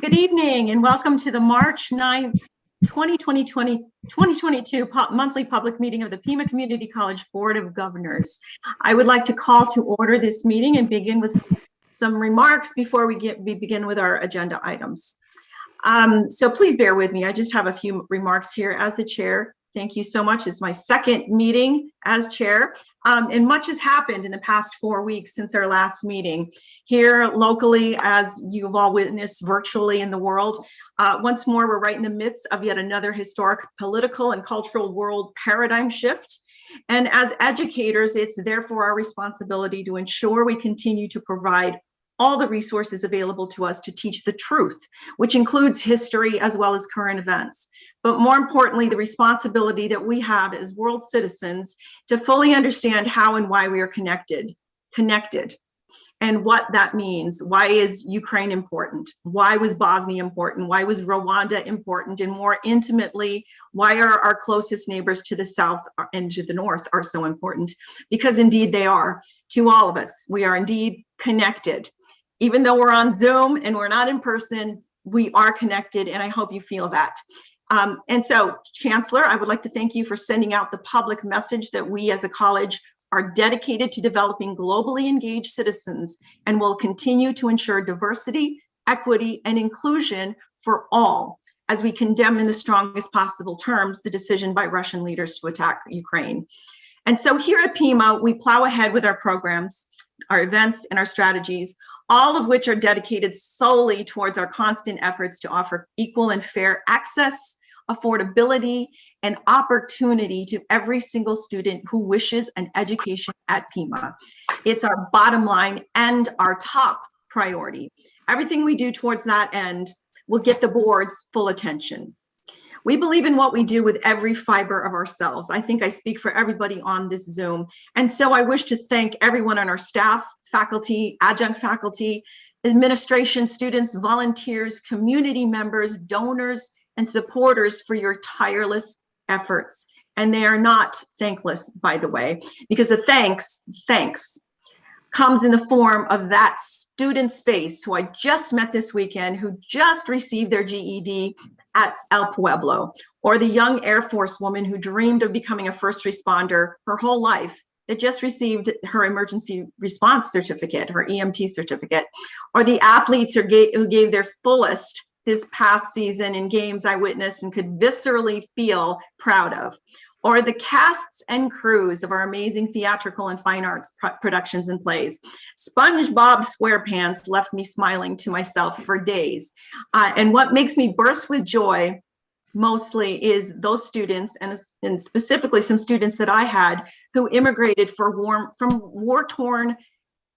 Good evening and welcome to the March 9th, 2022 monthly public meeting of the Pima Community College Board of Governors. I would like to call to order this meeting and begin with some remarks before we begin with our agenda items. So please bear with me. I just have a few remarks here as the chair. Thank you so much. It's my second meeting as chair, and much has happened in the past 4 weeks since our last meeting. Here locally, as you've all witnessed virtually in the world, once more, we're right in the midst of yet another historic political and cultural world paradigm shift. And as educators, it's therefore our responsibility to ensure we continue to provide all the resources available to us to teach the truth, which includes history as well as current events. But more importantly, the responsibility that we have as world citizens to fully understand how and why we are connected, and what that means. Why is Ukraine important? Why was Bosnia important? Why was Rwanda important? And more intimately, why are our closest neighbors to the south and to the north are so important? Because indeed they are. To all of us, we are indeed connected. Even though we're on Zoom and we're not in person, we are connected, and I hope you feel that. And so, Chancellor, I would like to thank you for sending out the public message that we as a college are dedicated to developing globally engaged citizens and will continue to ensure diversity, equity, and inclusion for all as we condemn in the strongest possible terms the decision by Russian leaders to attack Ukraine. And so here at Pima, we plow ahead with our programs, our events, and our strategies, all of which are dedicated solely towards our constant efforts to offer equal and fair access, affordability, and opportunity to every single student who wishes an education at Pima. It's our bottom line and our top priority. Everything we do towards that end will get the board's full attention. We believe in what we do with every fiber of ourselves. I think I speak for everybody on this Zoom. And so I wish to thank everyone on our staff, faculty, adjunct faculty, administration, students, volunteers, community members, donors, and supporters for your tireless efforts. And they are not thankless, by the way, because the thanks comes in the form of that student's face who I just met this weekend, who just received their GED at El Pueblo, or the young Air Force woman who dreamed of becoming a first responder her whole life that just received her emergency response certificate, her EMT certificate, or the athletes who gave their fullest this past season in games I witnessed and could viscerally feel proud of, or the casts and crews of our amazing theatrical and fine arts productions and plays. SpongeBob SquarePants left me smiling to myself for days. And what makes me burst with joy mostly is those students, and specifically some students that I had who immigrated from war-torn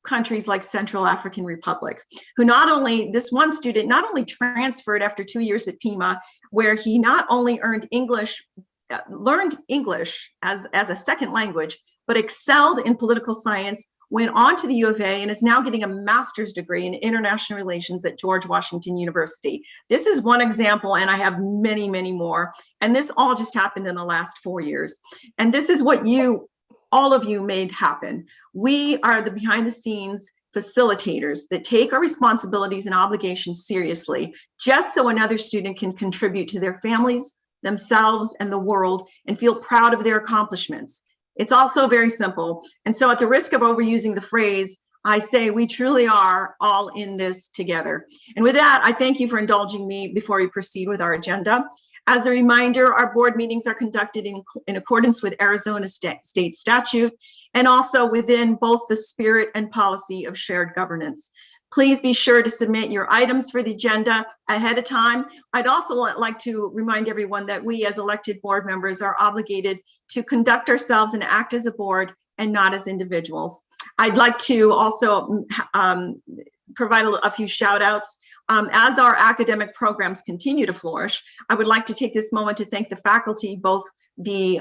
countries like Central African Republic, who this one student not only transferred after 2 years at Pima, where he not only learned English as a second language, but excelled in political science, went on to the U of A, and is now getting a master's degree in international relations at George Washington University. This is one example, and I have many, many more. And this all just happened in the last 4 years. And this is what all of you made happen. We are the behind the scenes facilitators that take our responsibilities and obligations seriously, just so another student can contribute to their families, themselves, and the world, and feel proud of their accomplishments. It's also very simple. And so at the risk of overusing the phrase, I say we truly are all in this together. And with that, I thank you for indulging me before we proceed with our agenda. As a reminder, our board meetings are conducted in accordance with Arizona state statute, and also within both the spirit and policy of shared governance. Please be sure to submit your items for the agenda ahead of time. I'd also like to remind everyone that we as elected board members are obligated to conduct ourselves and act as a board and not as individuals. I'd like to also provide a few shout outs. As our academic programs continue to flourish, I would like to take this moment to thank the faculty, both the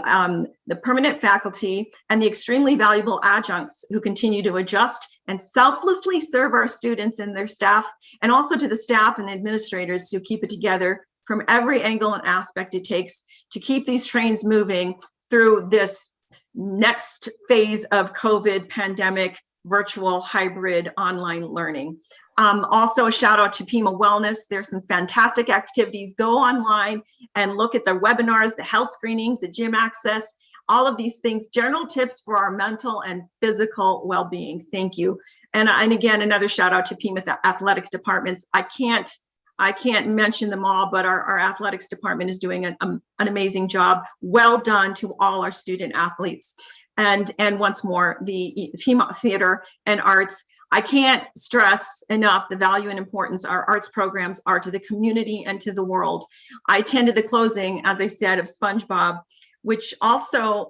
permanent faculty and the extremely valuable adjuncts who continue to adjust and selflessly serve our students and their staff, and also to the staff and administrators who keep it together from every angle and aspect it takes to keep these trains moving through this next phase of COVID pandemic, virtual, hybrid, online learning. Also a shout out to Pima Wellness. There's some fantastic activities. Go online and look at the webinars, the health screenings, the gym access, all of these things, general tips for our mental and physical well-being. Thank you. And again, another shout out to Pima athletic departments. I can't mention them all, but our athletics department is doing an amazing job. Well done to all our student athletes. And once more, the Pima Theater and Arts. I can't stress enough the value and importance our arts programs are to the community and to the world. I attended the closing, as I said, of SpongeBob, which also,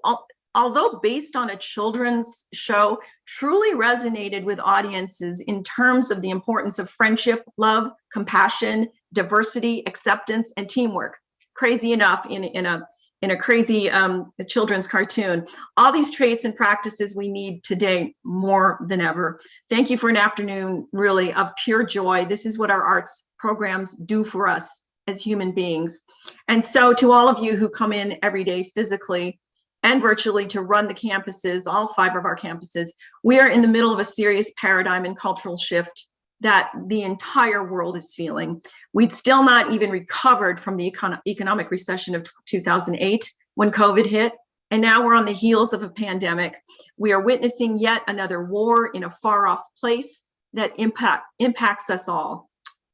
although based on a children's show, truly resonated with audiences in terms of the importance of friendship, love, compassion, diversity, acceptance, and teamwork. Crazy enough, in a crazy children's cartoon. All these traits and practices we need today more than ever. Thank you for an afternoon really of pure joy. This is what our arts programs do for us as human beings. And so to all of you who come in every day physically and virtually to run the campuses, all 5 of our campuses, we are in the middle of a serious paradigm and cultural shift that the entire world is feeling. We'd still not even recovered from the economic recession of 2008 when COVID hit, and now we're on the heels of a pandemic. We are witnessing yet another war in a far off place that impacts us all,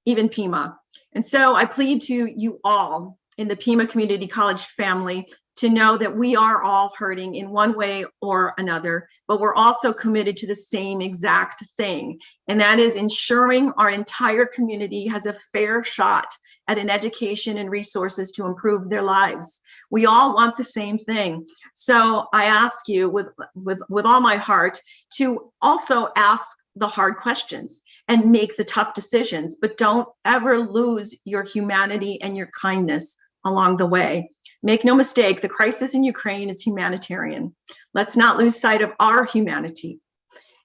even Pima. And so I plead to you all in the Pima Community College family to know that we are all hurting in one way or another, but we're also committed to the same exact thing, and that is ensuring our entire community has a fair shot at an education and resources to improve their lives. We all want the same thing. So I ask you with all my heart to also ask the hard questions and make the tough decisions, but don't ever lose your humanity and your kindness along the way. Make no mistake, the crisis in Ukraine is humanitarian. Let's not lose sight of our humanity.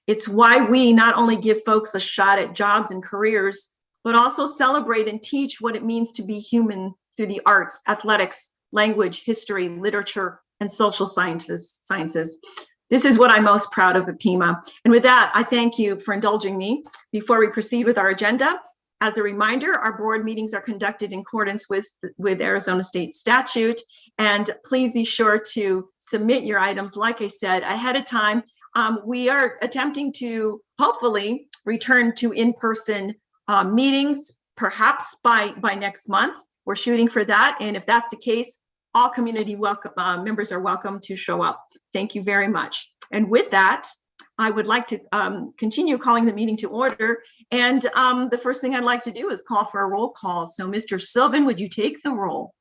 It's why we not only give folks a shot at jobs and careers, but also celebrate and teach what it means to be human through the arts, athletics, language, history, literature, and social sciences. This is what I'm most proud of at Pima. And with that, I thank you for indulging me. Before we proceed with our agenda, as a reminder, our board meetings are conducted in accordance with Arizona State statute, and please be sure to submit your items, like I said, ahead of time. We are attempting to hopefully return to in-person meetings, perhaps by next month. We're shooting for that, and if that's the case, all community members are welcome to show up. Thank you very much. And with that, I would like to continue calling the meeting to order. And the first thing I'd like to do is call for a roll call. So Mr. Sylvan, would you take the roll?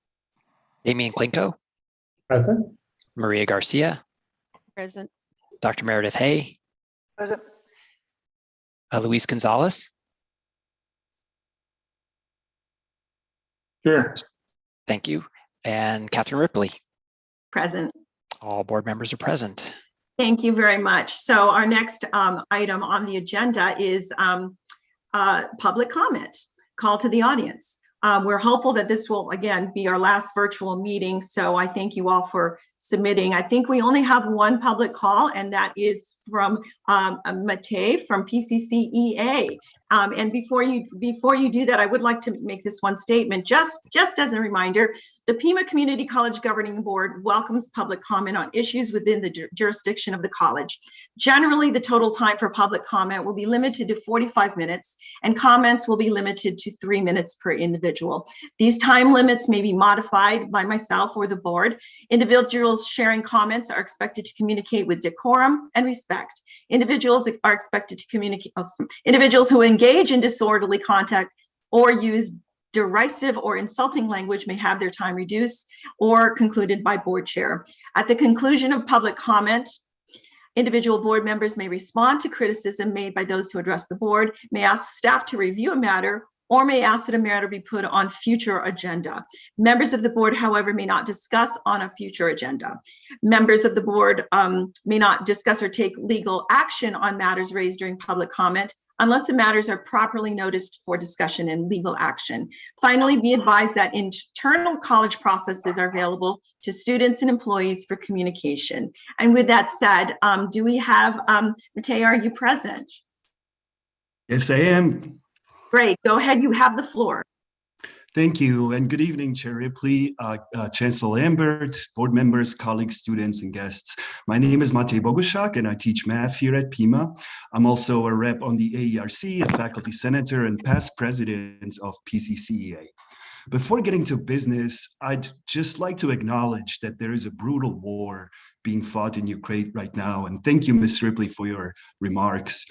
Damian Klinko. Present. Maria Garcia. Present. Dr. Meredith Hay. Present. Luis Gonzalez. Here. Thank you. And Catherine Ripley. Present. All board members are present. Thank you very much. So our next item on the agenda is public comment, call to the audience. We're hopeful that this will, again, be our last virtual meeting. So I thank you all for submitting. I think we only have one public call, and that is from Matei from PCC. And before you do that, I would like to make this one statement, just as a reminder. The Pima Community College Governing Board welcomes public comment on issues within the jurisdiction of the college. Generally, the total time for public comment will be limited to 45 minutes, and comments will be limited to 3 minutes per individual. These time limits may be modified by myself or the board. Individuals sharing comments are expected to communicate with decorum and respect. Individuals are expected to communicate. Individuals who engage in disorderly conduct or use derisive or insulting language may have their time reduced or concluded by board chair. At the conclusion of public comment, individual board members may respond to criticism made by those who address the board, may ask staff to review a matter, or may ask that a matter be put on future agenda. Members of the board, however, may not discuss on a future agenda. Members of the board may not discuss or take legal action on matters raised during public comment unless the matters are properly noticed for discussion and legal action. Finally, be advised that internal college processes are available to students and employees for communication. And with that said, do we have, Matei, are you present? Yes, I am. Great. Go ahead. You have the floor. Thank you, and good evening, Chair Ripley, Chancellor Lambert, board members, colleagues, students, and guests. My name is Matej Boguszak, and I teach math here at Pima. I'm also a rep on the AERC, a faculty senator, and past president of PCCEA. Before getting to business, I'd just like to acknowledge that there is a brutal war being fought in Ukraine right now. And thank you, Ms. Ripley, for your remarks.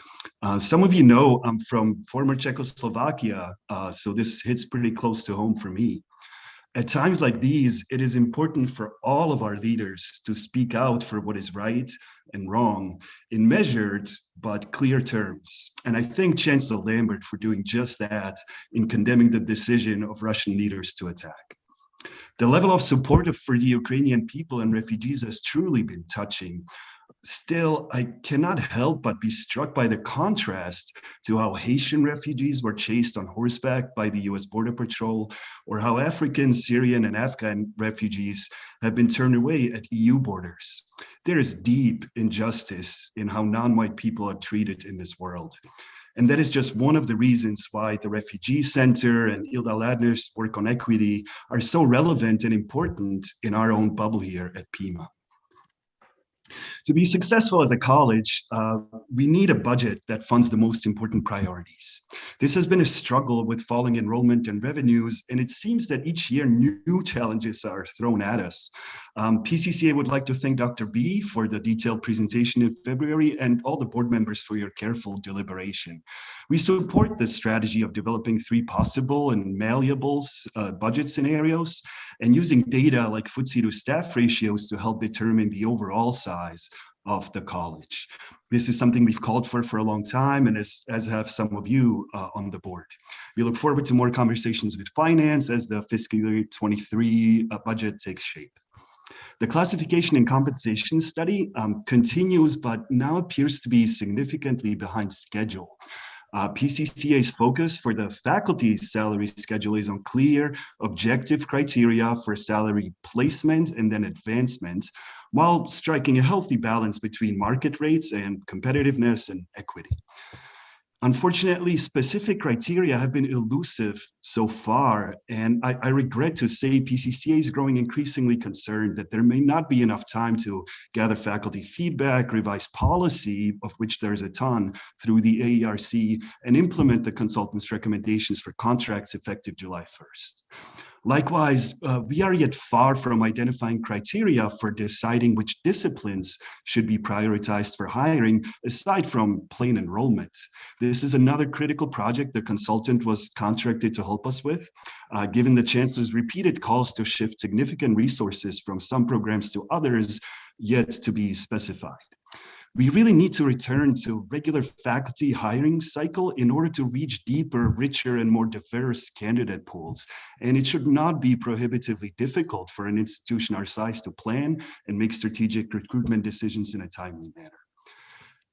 Some of you know I'm from former Czechoslovakia, so this hits pretty close to home for me. At times like these, it is important for all of our leaders to speak out for what is right and wrong in measured but clear terms. And I thank Chancellor Lambert for doing just that in condemning the decision of Russian leaders to attack. The level of support for the Ukrainian people and refugees has truly been touching. Still, I cannot help but be struck by the contrast to how Haitian refugees were chased on horseback by the US Border Patrol, or how African, Syrian, and Afghan refugees have been turned away at EU borders. There is deep injustice in how non-white people are treated in this world. And that is just one of the reasons why the Refugee Center and Ilda Ladner's work on equity are so relevant and important in our own bubble here at Pima. To be successful as a college, we need a budget that funds the most important priorities. This has been a struggle with falling enrollment and revenues, and it seems that each year new challenges are thrown at us. PCCA would like to thank Dr. B for the detailed presentation in February and all the board members for your careful deliberation. We support the strategy of developing 3 possible and malleable budget scenarios and using data like FTSE to staff ratios to help determine the overall size of the college. This is something we've called for a long time, and as have some of you on the board. We look forward to more conversations with finance as the fiscal year 23 budget takes shape. The classification and compensation study continues, but now appears to be significantly behind schedule. PCCA's focus for the faculty's salary schedule is on clear, objective criteria for salary placement and then advancement, while striking a healthy balance between market rates and competitiveness and equity. Unfortunately, specific criteria have been elusive so far, and I regret to say PCCA is growing increasingly concerned that there may not be enough time to gather faculty feedback, revise policy, of which there's a ton, through the AERC, and implement the consultant's recommendations for contracts effective July 1st. Likewise, we are yet far from identifying criteria for deciding which disciplines should be prioritized for hiring, aside from plain enrollment. This is another critical project the consultant was contracted to help us with, given the Chancellor's repeated calls to shift significant resources from some programs to others yet to be specified. We really need to return to regular faculty hiring cycle in order to reach deeper, richer, and more diverse candidate pools. And it should not be prohibitively difficult for an institution our size to plan and make strategic recruitment decisions in a timely manner.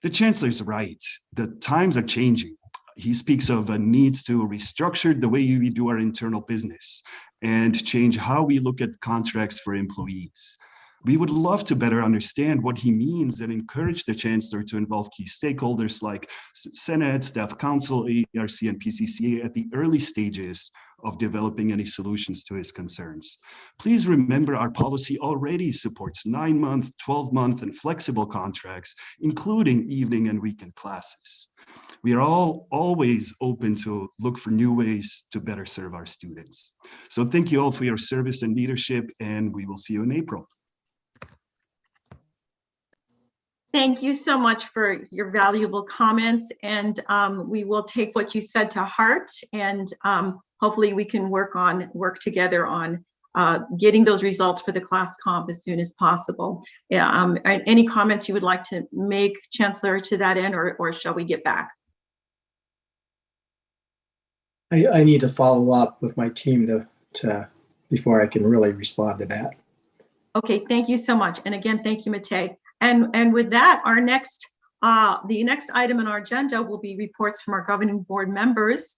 The Chancellor's right. The times are changing. He speaks of a need to restructure the way we do our internal business and change how we look at contracts for employees. We would love to better understand what he means and encourage the Chancellor to involve key stakeholders like Senate, Staff Council, AERC, and PCCA at the early stages of developing any solutions to his concerns. Please remember our policy already supports 9-month, 12-month, and flexible contracts, including evening and weekend classes. We are always open to look for new ways to better serve our students. So thank you all for your service and leadership, and we will see you in April. Thank you so much for your valuable comments, and we will take what you said to heart, and hopefully we can work together on getting those results for the class comp as soon as possible. Any comments you would like to make, Chancellor, to that end, or shall we get back? I need to follow up with my team to before I can really respond to that. Okay, thank you so much. And again, thank you, Matej. And with that, our the next item on our agenda will be reports from our governing board members.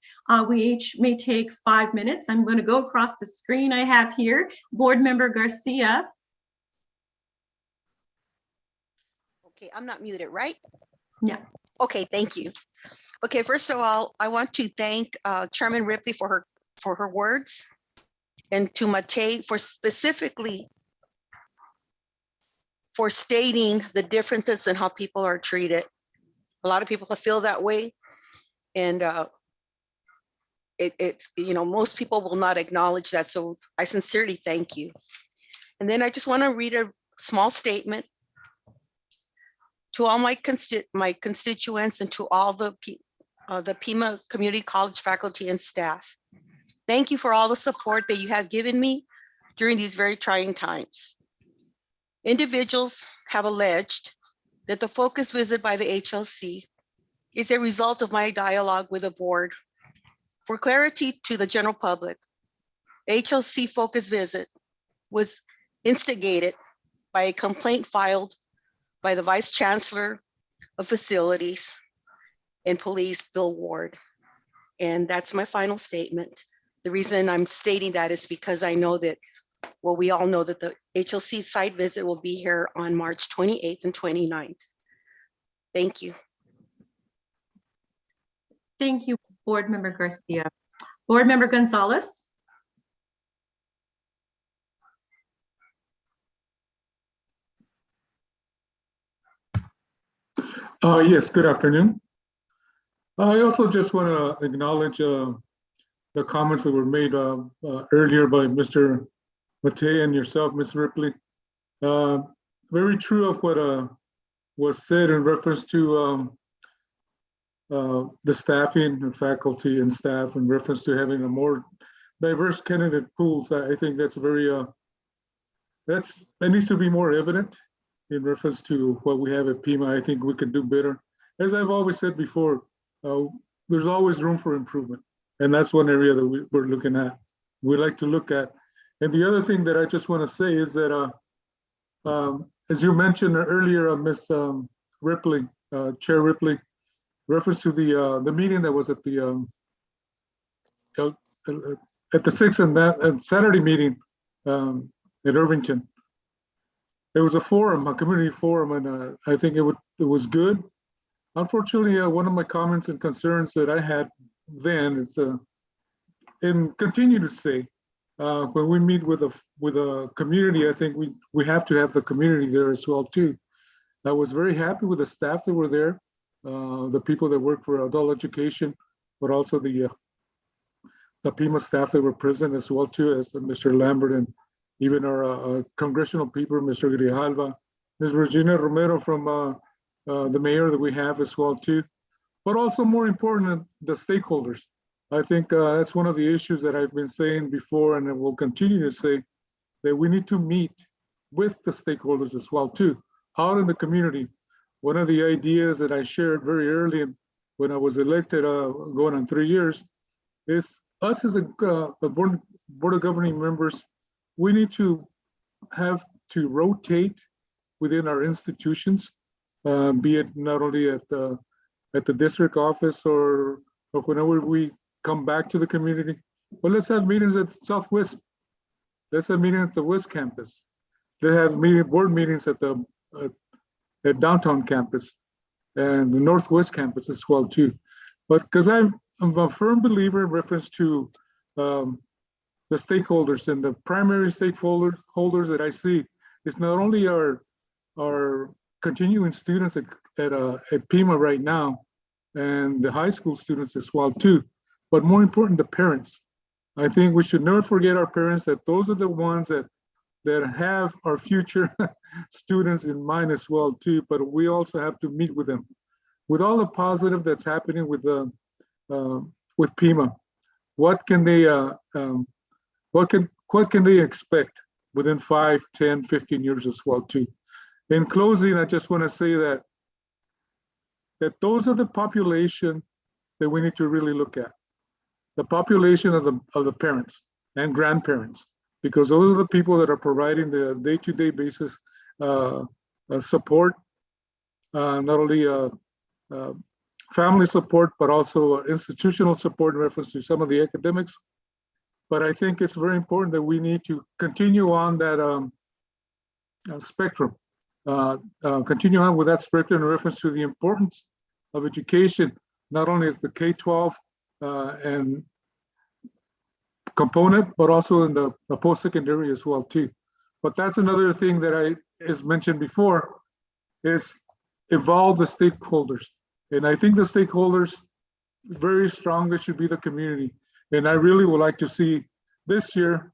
We each may take 5 minutes. I'm going to go across the screen I have here. Board Member Garcia. Okay, I'm not muted, right? Yeah. Okay, thank you. Okay, first of all, I want to thank Chairman Ripley for her words, and to Matei for specifically for stating the differences in how people are treated. A lot of people feel that way, and it's, you know, most people will not acknowledge that. So I sincerely thank you. And then I just want to read a small statement to all my constituents and to all the Pima Community College faculty and staff. Thank you for all the support that you have given me during these very trying times. Individuals have alleged that the focus visit by the HLC is a result of my dialogue with the board. For clarity to the general public, HLC focus visit was instigated by a complaint filed by the Vice Chancellor of Facilities and Police, Bill Ward. And that's my final statement. The reason I'm stating that is because I know that, well, we all know that the HLC site visit will be here on March 28th and 29th. Thank you. Thank you, Board Member Garcia. Board Member Gonzalez. Yes, good afternoon. I also just want to acknowledge the comments that were made earlier by Mr. Matei and yourself, Ms. Ripley. Very true of what was said in reference to the staffing and faculty and staff in reference to having a more diverse candidate pools. I think that's very, that needs to be more evident in reference to what we have at Pima. I think we could do better. As I've always said before, there's always room for improvement. And that's one area that we're looking at. We like to look at. And the other thing that I just want to say is that, as you mentioned earlier, Ms. Ripley, Chair Ripley, reference to the meeting that was at the 6th and Saturday meeting at Irvington. It was a forum, a community forum, and I think it was good. Unfortunately, one of my comments and concerns that I had then is, and continue to say, when we meet with a community, I think we have to have the community there as well too. I was very happy with the staff that were there, the people that work for adult education, but also the Pima staff that were present as well too, as Mr. Lambert and even our congressional people, Mr. Grijalva, Ms. Regina Romero from the mayor that we have as well too, but also more important, the stakeholders. I think that's one of the issues that I've been saying before, and I will continue to say, that we need to meet with the stakeholders as well too, out in the community. One of the ideas that I shared very early when I was elected, going on 3 years, is us as a board of governing members, we need to have to rotate within our institutions, be it not only at the district office or whenever we come back to the community, but let's have meetings at Southwest. Let's have meetings at the West Campus. Let's have board meetings at the downtown campus and the Northwest Campus as well too. But because I'm a firm believer in reference to the stakeholders, and the primary stakeholders that I see is not only our continuing students at Pima right now and the high school students as well too, but more important, the parents. I think we should never forget our parents, that those are the ones that have our future students in mind as well too, but we also have to meet with them. With all the positive that's happening with Pima, what can they expect within 5, 10, 15 years as well too? In closing, I just want to say that those are the population that we need to really look at. The population of the parents and grandparents, because those are the people that are providing the day-to-day basis support, not only family support, but also institutional support in reference to some of the academics. But I think it's very important that we need to continue on that spectrum, continue on with that spectrum in reference to the importance of education, not only the K-12 and component, but also in the post-secondary as well too. But that's another thing that is mentioned before, is involve the stakeholders. And I think the stakeholders very strongly should be the community. And I really would like to see this year,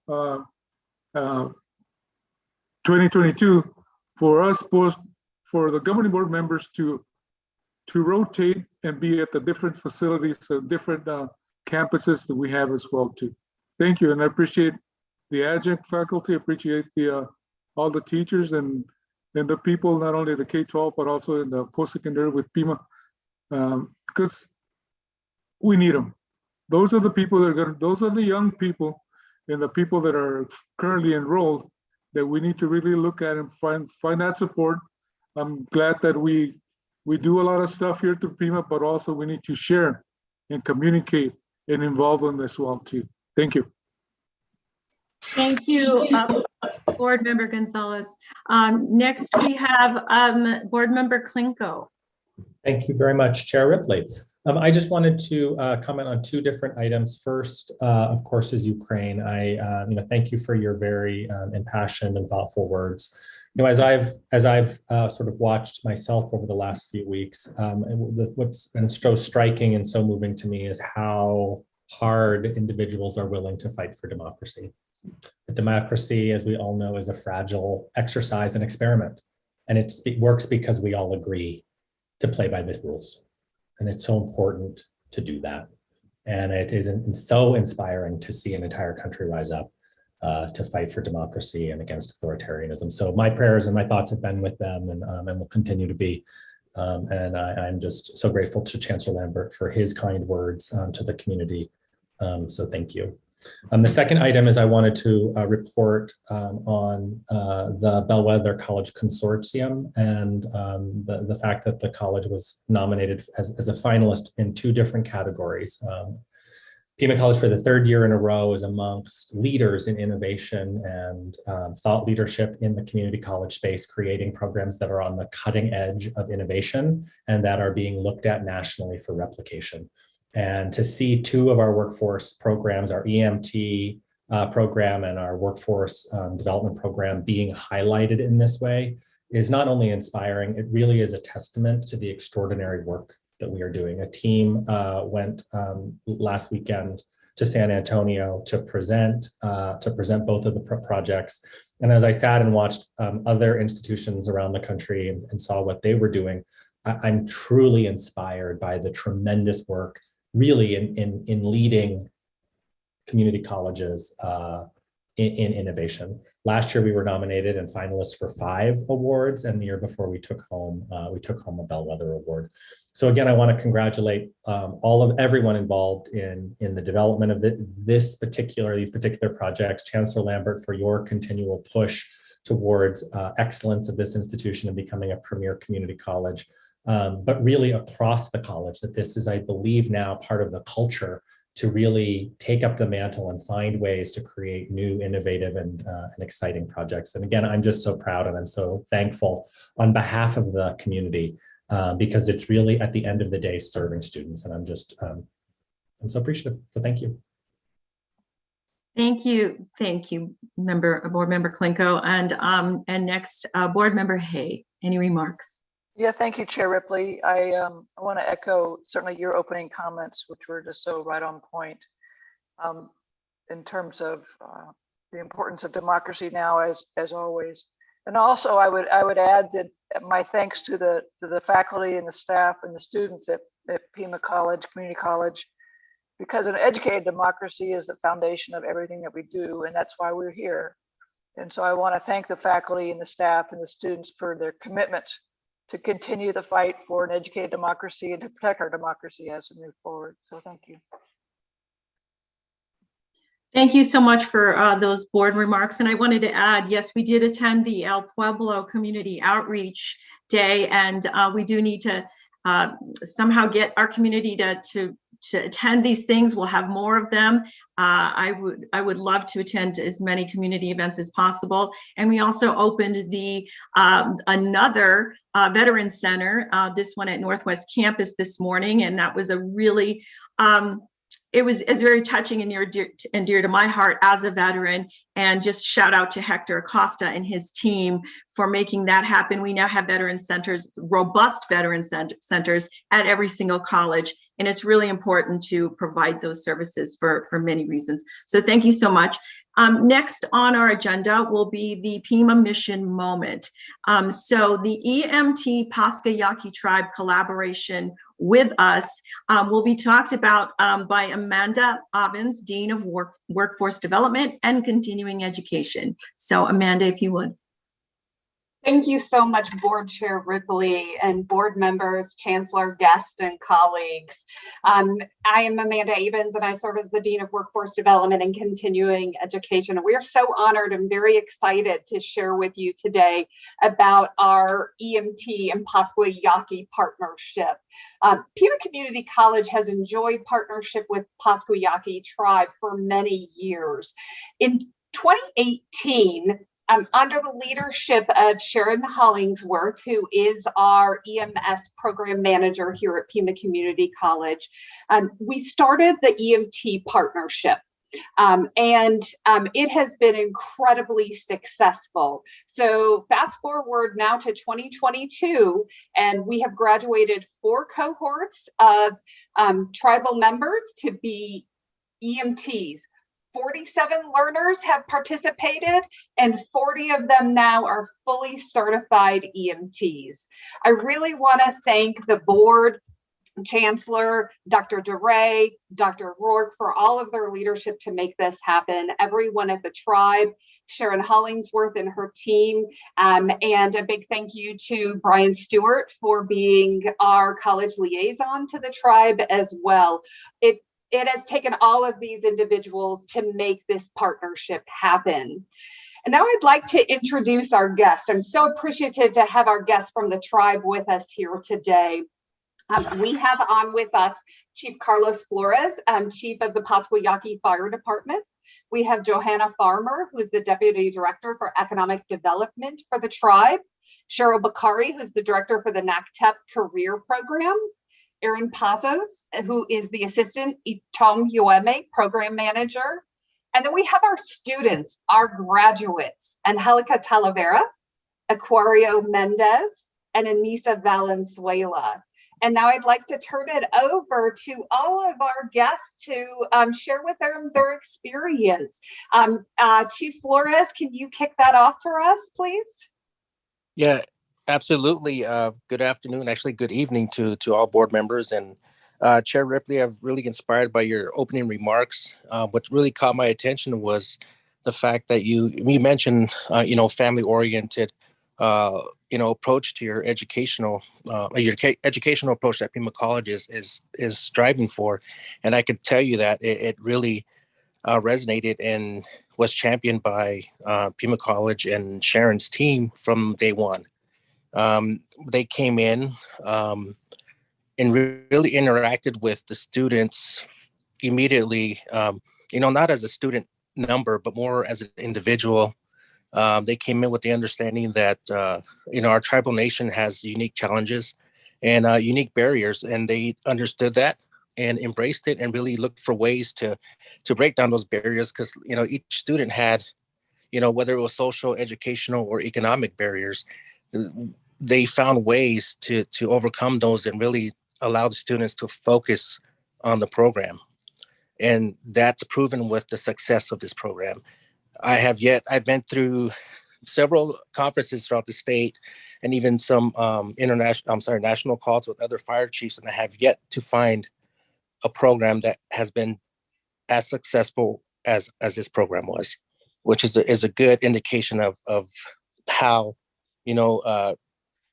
2022, for us, for the governing board members to rotate and be at the different facilities, the different campuses that we have as well too. Thank you, and I appreciate the adjunct faculty, appreciate all the teachers and the people, not only the K-12, but also in the post-secondary with Pima, because we need them. Those are the people those are the young people and the people that are currently enrolled that we need to really look at and find that support. I'm glad that we do a lot of stuff here through Pima, but also we need to share and communicate and involve them as well too. Thank you. Thank you, Board Member Gonzalez. Next, we have Board Member Klinko. Thank you very much, Chair Ripley. I just wanted to comment on two different items. First, of course, is Ukraine. I thank you for your very impassioned and thoughtful words. As I've sort of watched myself over the last few weeks, what's been so striking and so moving to me is how hard individuals are willing to fight for democracy. But democracy, as we all know, is a fragile exercise and experiment. And it works because we all agree to play by the rules. And it's so important to do that. And it is so inspiring to see an entire country rise up to fight for democracy and against authoritarianism. So my prayers and my thoughts have been with them and will continue to be. And I'm just so grateful to Chancellor Lambert for his kind words to the community. So thank you. The second item is I wanted to report on the Bellwether College Consortium and the fact that the college was nominated as a finalist in two different categories. Pima College for the third year in a row is amongst leaders in innovation and thought leadership in the community college space, creating programs that are on the cutting edge of innovation and that are being looked at nationally for replication. And to see two of our workforce programs, our EMT program and our workforce development program being highlighted in this way is not only inspiring, it really is a testament to the extraordinary work that we are doing. A team went last weekend to San Antonio to present both of the projects. And as I sat and watched other institutions around the country and saw what they were doing, I'm truly inspired by the tremendous work really in leading community colleges in innovation. Last year, we were nominated and finalists for 5 awards, and the year before we took home a Bellwether Award. So again, I want to congratulate everyone involved in the development of these particular projects. Chancellor Lambert, for your continual push towards excellence of this institution and becoming a premier community college. But really across the college, that this is, I believe, now part of the culture to really take up the mantle and find ways to create new, innovative, and exciting projects. And again, I'm just so proud and I'm so thankful on behalf of the community because it's really, at the end of the day, serving students. And I'm just, I'm so appreciative. So thank you. Thank you, Board Member Klinko, and next, Board Member Hay. Any remarks? Yeah, thank you, Chair Ripley. I want to echo certainly your opening comments, which were just so right on point in terms of the importance of democracy now, as always. And also, I would add that my thanks to the faculty and the staff and the students at Pima College, Community College, because an educated democracy is the foundation of everything that we do, and that's why we're here. And so I want to thank the faculty and the staff and the students for their commitment to continue the fight for an educated democracy and to protect our democracy as we move forward. So thank you. Thank you so much for those board remarks. And I wanted to add, yes, we did attend the El Pueblo Community Outreach Day, and we do need to somehow get our community attend these things. We'll have more of them. I would love to attend as many community events as possible. And we also opened the another Veteran Center, this one at Northwest Campus this morning, and that was a really it's very touching and dear to my heart as a veteran. And just shout out to Hector Acosta and his team for making that happen. We now have veteran centers, robust veteran centers at every single college. And it's really important to provide those services for many reasons. So thank you so much. Next on our agenda will be the Pima Mission Moment. So the EMT Pascua Yaqui Tribe collaboration with us will be talked about by Amanda Obbins, Dean of Workforce Development and Continuing Education. So Amanda, if you would. Thank you so much, Board Chair Ripley and board members, Chancellor, guests, and colleagues. I am Amanda Avens, and I serve as the Dean of Workforce Development and Continuing Education. We are so honored and very excited to share with you today about our EMT and Pascua Yaqui partnership. Pima Community College has enjoyed partnership with Pascua Yaqui Tribe for many years. In 2018, under the leadership of Sharon Hollingsworth, who is our EMS program manager here at Pima Community College, we started the EMT partnership. It has been incredibly successful. So fast forward now to 2022, and we have graduated 4 cohorts of tribal members to be EMTs. 47 learners have participated, and 40 of them now are fully certified EMTs. I really want to thank the board, Chancellor, Dr. DeRay, Dr. Rourke for all of their leadership to make this happen. Everyone at the tribe, Sharon Hollingsworth and her team, and a big thank you to Brian Stewart for being our college liaison to the tribe as well. It has taken all of these individuals to make this partnership happen. And now I'd like to introduce our guest. I'm so appreciative to have our guests from the tribe with us here today. We have on with us Chief Carlos Flores, Chief of the Pascua Yaqui Fire Department. We have Johanna Farmer, who is the Deputy Director for Economic Development for the tribe. Cheryl Bakari, who's the Director for the NACTEP Career Program. Erin Pazos, who is the Assistant Itom Ueme Program Manager. And then we have our students, our graduates, Angelica Talavera, Aquario Mendez, and Anissa Valenzuela. And now I'd like to turn it over to all of our guests to share with them their experience. Chief Flores, can you kick that off for us, please? Yeah, absolutely. Good afternoon, actually good evening to all board members. And Chair Ripley, I'm really inspired by your opening remarks. What really caught my attention was the fact that you mentioned, family-oriented, approach to your educational approach that Pima College is striving for. And I could tell you that it really resonated and was championed by Pima College and Sharon's team from day one. They came in and really interacted with the students immediately, not as a student number, but more as an individual. They came in with the understanding that, our tribal nation has unique challenges and unique barriers, and they understood that and embraced it and really looked for ways to break down those barriers because, each student had, whether it was social, educational, or economic barriers, they found ways to overcome those and really allow the students to focus on the program. And that's proven with the success of this program. I've been through several conferences throughout the state and even some national calls with other fire chiefs, and I have yet to find a program that has been as successful as this program was, which is a good indication of how,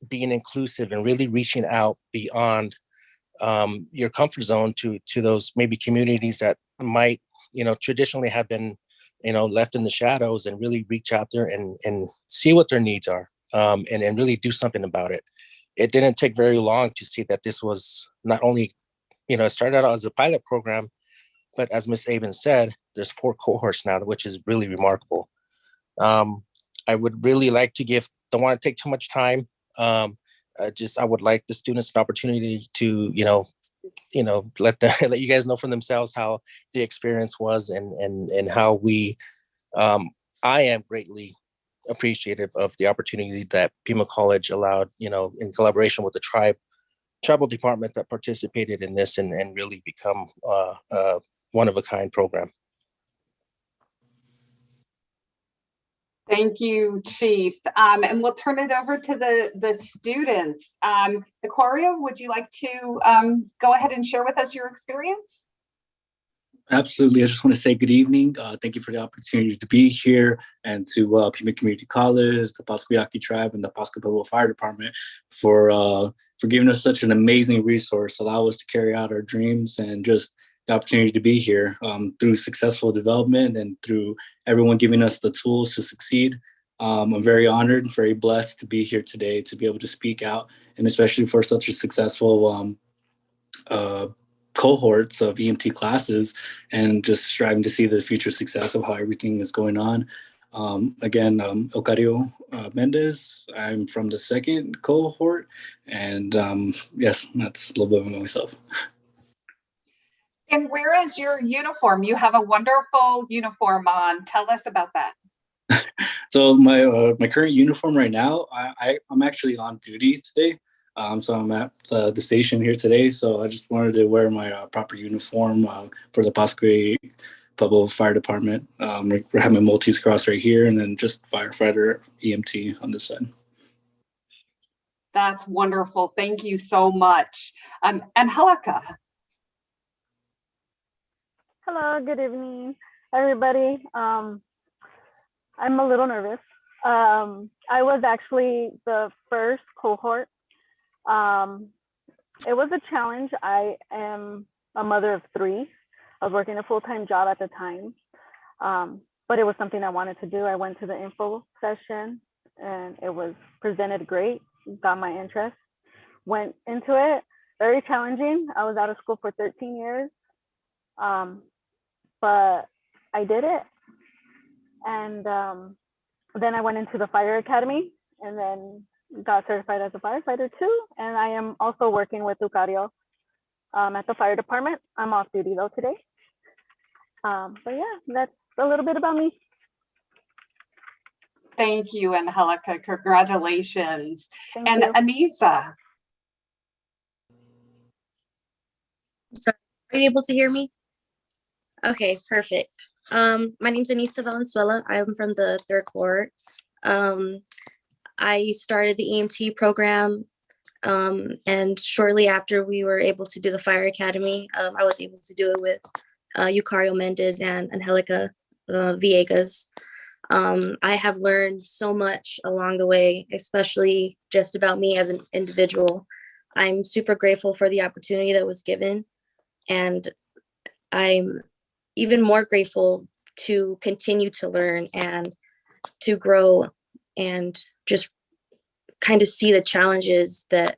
being inclusive and really reaching out beyond your comfort zone to those maybe communities that might, traditionally have been, left in the shadows, and really reach out there and see what their needs are and really do something about it. It didn't take very long to see that this was not only, it started out as a pilot program, but as Ms. Aben said, there's 4 cohorts now, which is really remarkable. I would really like to don't want to take too much time. I would like the students an opportunity to, let you guys know for themselves how the experience was and how I am greatly appreciative of the opportunity that Pima College allowed, in collaboration with the tribal department that participated in this and really become one of a kind program. Thank you, Chief. And we'll turn it over to the students. Aquario, would you like to go ahead and share with us your experience? Absolutely. I just want to say good evening. Thank you for the opportunity to be here, and to Pima Community College, the Pasquayaki Tribe, and the Pasco Pueblo Fire Department for giving us such an amazing resource, allow us to carry out our dreams, and just the opportunity to be here through successful development and through everyone giving us the tools to succeed. I'm very honored, very blessed to be here today, to be able to speak out, and especially for such a successful cohorts of EMT classes, and just striving to see the future success of how everything is going on. Again, Ocario Mendez. I'm from the 2nd cohort, and yes, that's a little bit about myself. And where is your uniform? You have a wonderful uniform on. Tell us about that. So my current uniform right now, I'm actually on duty today. So I'm at the station here today. So I just wanted to wear my proper uniform for the Pasco Pueblo Fire Department. I have my Maltese cross right here, and then just firefighter EMT on this side. That's wonderful. Thank you so much. Angelica. Hello, good evening, everybody. I'm a little nervous. I was actually the first cohort. It was a challenge. I am a mother of 3. I was working a full-time job at the time, but it was something I wanted to do. I went to the info session, and it was presented great, got my interest, went into it. Very challenging. I was out of school for 13 years. But I did it. And then I went into the fire academy, and then got certified as a firefighter too. And I am also working with Lucario at the fire department. I'm off duty though today. But yeah, that's a little bit about me. Thank you, Angelica. Congratulations. Thank and you. Anissa. Sorry, are you able to hear me? Okay, perfect. My name's Anissa Valenzuela. I'm from the 3rd cohort. I started the EMT program, and shortly after we were able to do the fire academy, I was able to do it with Yucario Mendez and Angelica Villegas. I have learned so much along the way, especially just about me as an individual. I'm super grateful for the opportunity that was given, and I'm even more grateful to continue to learn and to grow and just kind of see the challenges that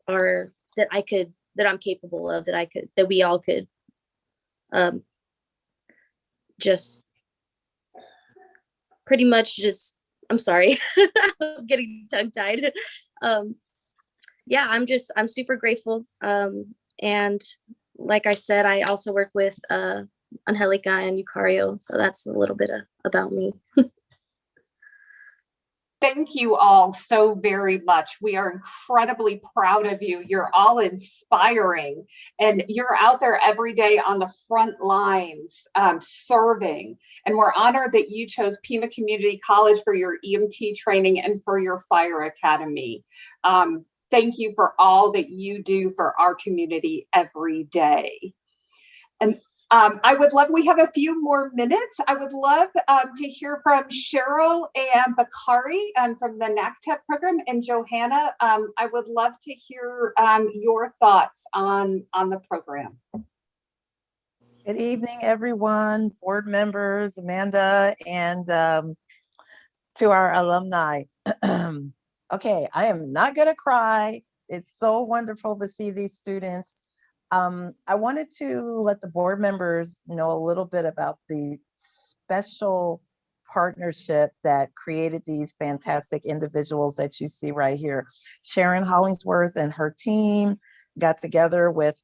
I'm capable of, that we all could just pretty much just, I'm sorry, I'm getting tongue tied. Yeah, I'm super grateful. And like I said, I also work with Angelica and Yucario, so that's a little bit about me. Thank you all so very much. We are incredibly proud of you. You're all inspiring, and you're out there every day on the front lines serving. And we're honored that you chose Pima Community College for your EMT training and for your fire academy. Thank you for all that you do for our community every day. And we have a few more minutes. I would love to hear from Cheryl and Bakari from the NACTEP program, and Johanna. I would love to hear your thoughts on the program. Good evening, everyone, board members, Amanda, and to our alumni. Okay, I am not gonna cry. It's so wonderful to see these students. I wanted to let the board members know a little bit about the special partnership that created these fantastic individuals that you see right here. Sharon Hollingsworth and her team got together with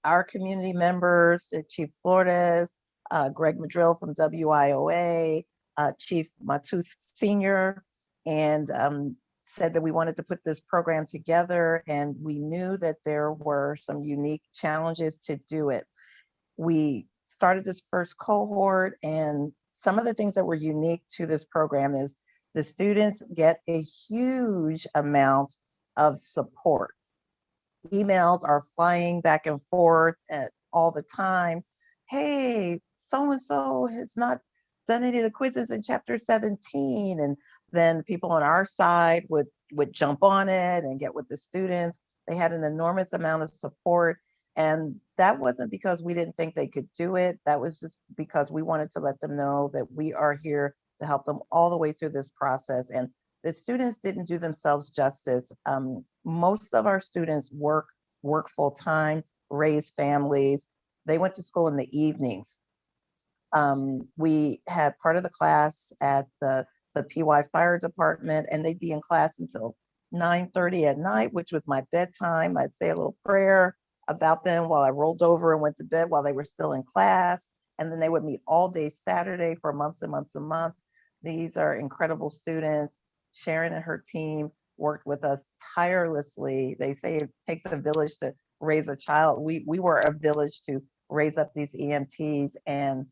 our community members, Chief Flores, Greg Madrill from WIOA, Chief Matus Sr., and said that we wanted to put this program together, and we knew that there were some unique challenges to do it. We started this first cohort, and some of the things that were unique to this program is the students get a huge amount of support. Emails are flying back and forth all the time. Hey, so-and-so has not done any of the quizzes in chapter 17. And then people on our side would jump on it and get with the students. They had an enormous amount of support. And that wasn't because we didn't think they could do it. That was just because we wanted to let them know that we are here to help them all the way through this process. And the students didn't do themselves justice. Most of our students work full time, raise families. They went to school in the evenings. We had part of the class at the PY Fire Department, and they'd be in class until 9:30 at night, which was my bedtime. I'd say a little prayer about them while I rolled over and went to bed while they were still in class. And then they would meet all day Saturday for months and months and months. These are incredible students. Sharon and her team worked with us tirelessly. They say it takes a village to raise a child. We were a village to raise up these EMTs, and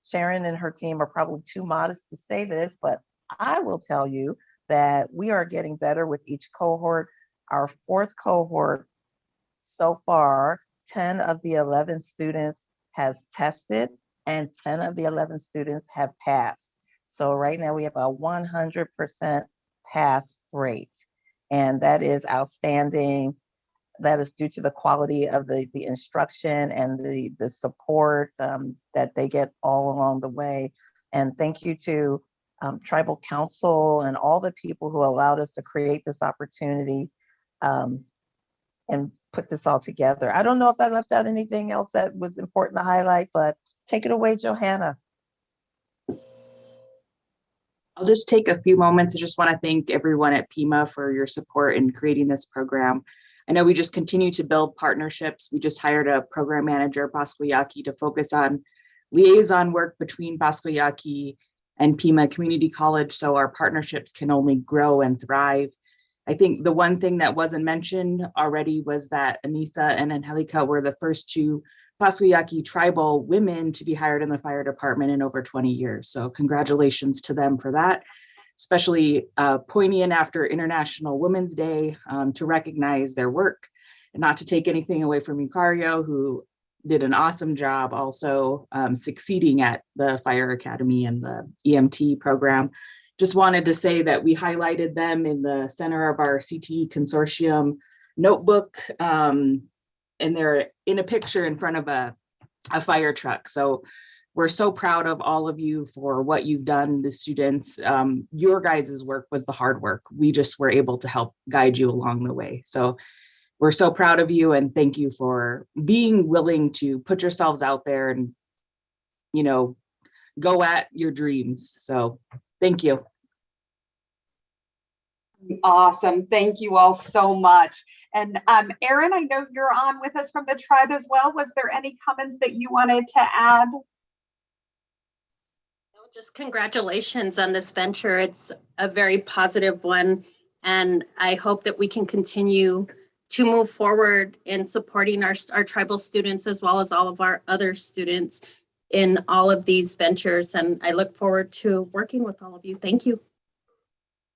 Sharon and her team are probably too modest to say this, but I will tell you that we are getting better with each cohort. Our fourth cohort so far, 10 of the 11 students has tested and 10 of the 11 students have passed. So right now we have a 100% pass rate, and that is outstanding. That is due to the quality of the instruction and the support that they get all along the way. And thank you to Tribal Council and all the people who allowed us to create this opportunity and put this all together. I don't know if I left out anything else that was important to highlight, but take it away, Johanna. I'll just take a few moments. I just want to thank everyone at Pima for your support in creating this program. I know we just continue to build partnerships. We just hired a program manager, Pasco Yaqui, to focus on liaison work between Pasco Yaqui and Pima Community College, so our partnerships can only grow and thrive. I think the one thing that wasn't mentioned already was that Anissa and Angelica were the first two Pasco Yaqui tribal women to be hired in the fire department in over 20 years. So congratulations to them for that, especially poignant after International Women's Day to recognize their work and not to take anything away from Lucario, who did an awesome job also succeeding at the Fire Academy and the EMT program. Just wanted to say that we highlighted them in the center of our CTE consortium notebook, and they're in a picture in front of a fire truck. So we're so proud of all of you for what you've done, the students. Your guys' work was the hard work. We just were able to help guide you along the way. So we're so proud of you, and thank you for being willing to put yourselves out there and, you know, go at your dreams. So thank you. Awesome. Thank you all so much. And Erin, I know you're on with us from the tribe as well. Was there any comments that you wanted to add? Just congratulations on this venture. It's a very positive one, and I hope that we can continue to move forward in supporting our tribal students as well as all of our other students in all of these ventures. And I look forward to working with all of you. Thank you.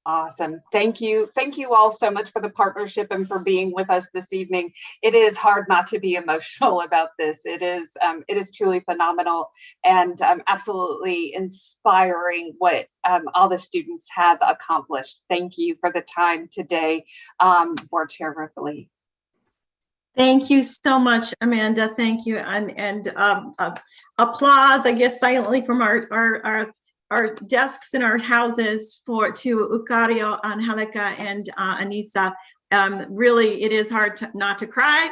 Awesome. Thank you. Thank you all so much for the partnership and for being with us this evening. It is hard not to be emotional about this. It is truly phenomenal and absolutely inspiring what all the students have accomplished. Thank you for the time today, Board Chair Ripley. Thank you so much, Amanda. Thank you. And applause, I guess, silently from our desks in our houses to Lucario, Angelica, and Anissa. Really, it is hard not to cry,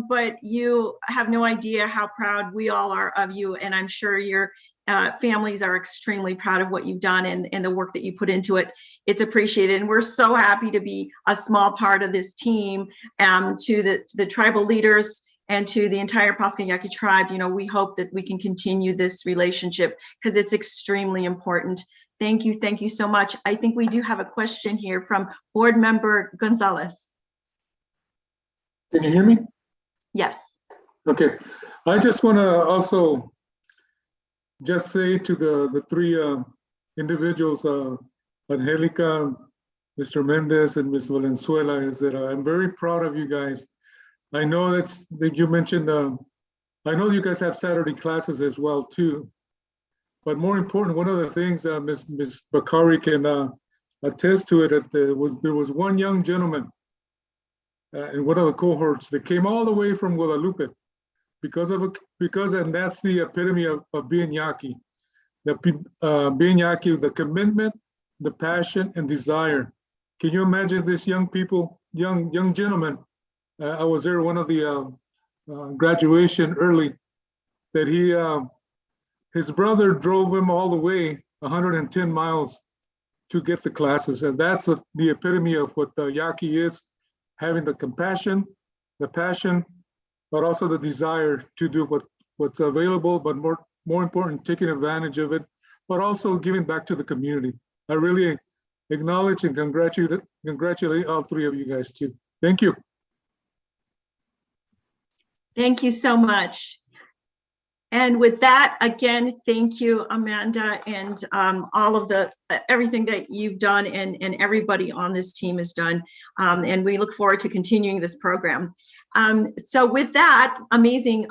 but you have no idea how proud we all are of you. And I'm sure your families are extremely proud of what you've done and the work that you put into it. It's appreciated. And we're so happy to be a small part of this team. To the tribal leaders and to the entire Pascua-Yaqui tribe, we hope that we can continue this relationship because it's extremely important. Thank you so much. I think we do have a question here from Board Member Gonzalez. Can you hear me? Yes. Okay. I just want to also just say to the three individuals, Angelica, Mr. Mendez, and Ms. Valenzuela, is that I'm very proud of you guys. I know that you mentioned, I know you guys have Saturday classes as well too. But more important, one of the things Ms. Bakari can attest to it, that there was one young gentleman in one of the cohorts that came all the way from Guadalupe and that's the epitome of being Yaqui. Being Yaqui, the commitment, the passion, and desire. Can you imagine this young gentleman? I was there one of the graduation early, that his brother drove him all the way 110 miles to get the classes. And that's the epitome of what Yaqui is, having the compassion, the passion, but also the desire to do what's available, but more important, taking advantage of it, but also giving back to the community. I really acknowledge and congratulate all three of you guys too. Thank you. Thank you so much. And with that, again, thank you, Amanda, and all of everything that you've done and everybody on this team has done. And we look forward to continuing this program. So with that amazing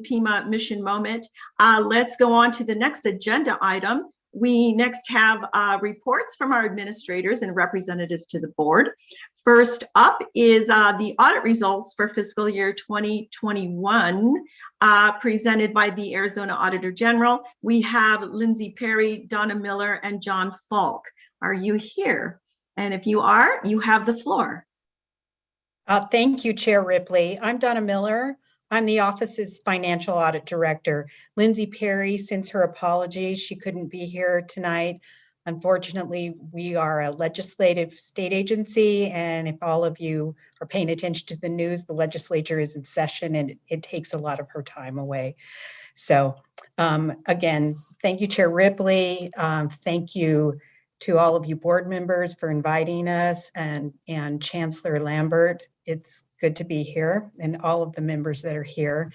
Pima mission moment, let's go on to the next agenda item. We next have reports from our administrators and representatives to the board. First up is the audit results for fiscal year 2021, presented by the Arizona Auditor General. We have Lindsay Perry, Donna Miller, and John Falk. Are you here? And if you are, you have the floor. Thank you, Chair Ripley. I'm Donna Miller. I'm the office's financial audit director. Lindsay Perry, since her apology, she couldn't be here tonight. Unfortunately, we are a legislative state agency, and if all of you are paying attention to the news, the legislature is in session and it takes a lot of her time away. So again, thank you, Chair Ripley. Thank you to all of you board members for inviting us, and Chancellor Lambert. It's good to be here, and all of the members that are here.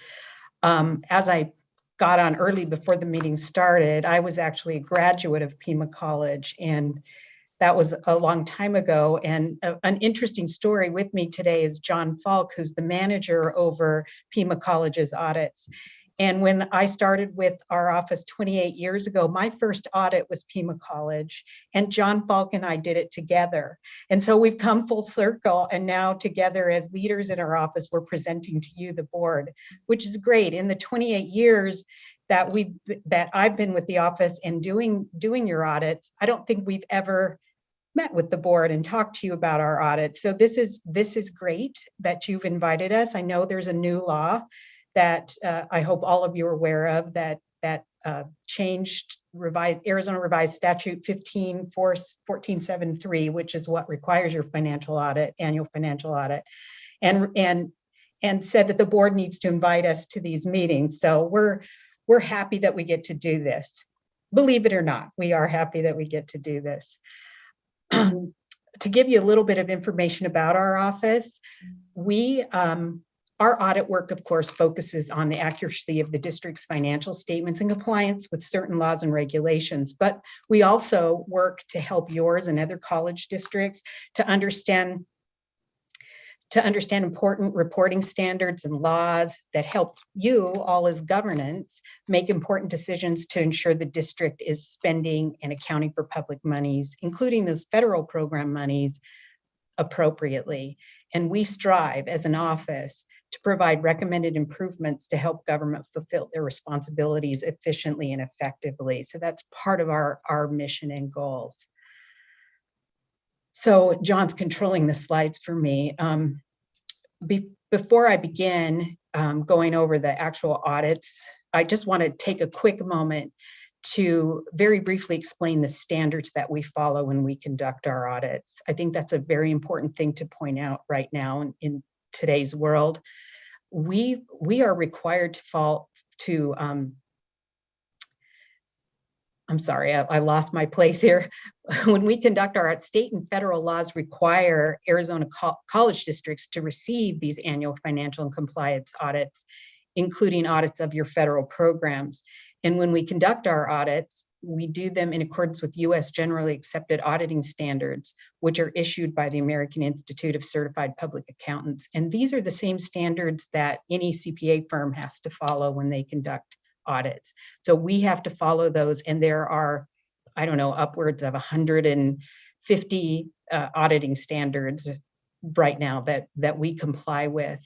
As I got on early before the meeting started, I was actually a graduate of Pima College, and that was a long time ago. And an interesting story with me today is John Falk, who's the manager over Pima College's audits. And when I started with our office 28 years ago, my first audit was Pima College, and John Falk and I did it together. And so we've come full circle, and now together as leaders in our office, we're presenting to you, the board, which is great. In the 28 years that I've been with the office and doing your audits, I don't think we've ever met with the board and talked to you about our audits. So this is great that you've invited us. I know there's a new law that I hope all of you are aware of, that changed Arizona Revised Statute 1473, which is what requires your annual financial audit, and said that the board needs to invite us to these meetings. So we're happy that we get to do this. Believe it or not, we are happy that we get to do this. To give you a little bit of information about our office, our audit work, of course, focuses on the accuracy of the district's financial statements and compliance with certain laws and regulations. But we also work to help yours and other college districts to understand important reporting standards and laws that help you all as governance make important decisions to ensure the district is spending and accounting for public monies, including those federal program monies, appropriately. And we strive as an office to provide recommended improvements to help government fulfill their responsibilities efficiently and effectively. So that's part of our mission and goals. So John's controlling the slides for me. Before I begin going over the actual audits, I just want to take a quick moment to very briefly explain the standards that we follow when we conduct our audits. I think that's a very important thing to point out right now in today's world. We are required to follow to, I'm sorry, I lost my place here. When we conduct our state and federal laws require Arizona college districts to receive these annual financial and compliance audits, including audits of your federal programs. And when we conduct our audits, we do them in accordance with US generally accepted auditing standards, which are issued by the American Institute of Certified Public Accountants. And these are the same standards that any CPA firm has to follow when they conduct audits. So we have to follow those, and there are, I don't know, upwards of 150 auditing standards right now that we comply with.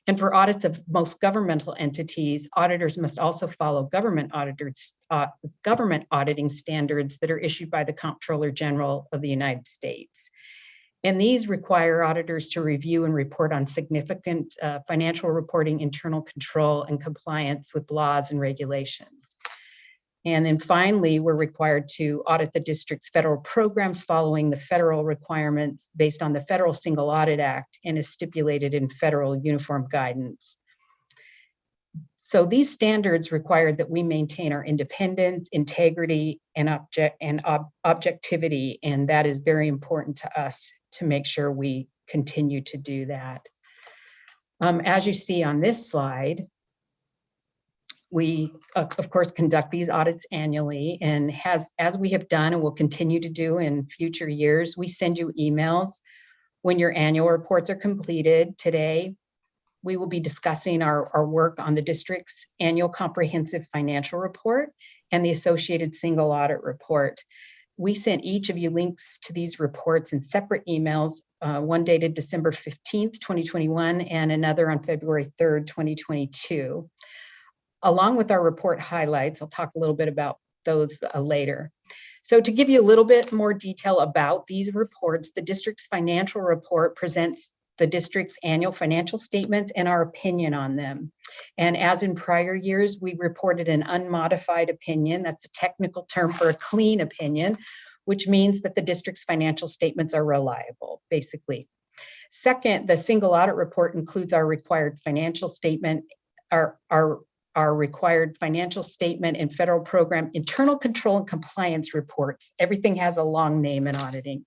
And for audits of most governmental entities, auditors must also follow government auditing standards that are issued by the Comptroller General of the United States. And these require auditors to review and report on significant financial reporting, internal control, and compliance with laws and regulations. And then finally, we're required to audit the district's federal programs following the federal requirements based on the Federal Single Audit Act and is stipulated in federal uniform guidance. So these standards require that we maintain our independence, integrity, and objectivity, and that is very important to us to make sure we continue to do that. As you see on this slide, we, of course, conduct these audits annually, and as we have done and will continue to do in future years, we send you emails when your annual reports are completed. Today, we will be discussing our work on the district's annual comprehensive financial report and the associated single audit report. We sent each of you links to these reports in separate emails, one dated December 15th, 2021, and another on February 3rd, 2022. Along with our report highlights, I'll talk a little bit about those later. So to give you a little bit more detail about these reports, the district's financial report presents the district's annual financial statements and our opinion on them. And as in prior years, we reported an unmodified opinion. That's a technical term for a clean opinion, which means that the district's financial statements are reliable, basically. Second, the single audit report includes our required financial statement, our required financial statement and federal program internal control and compliance reports. Everything has a long name in auditing.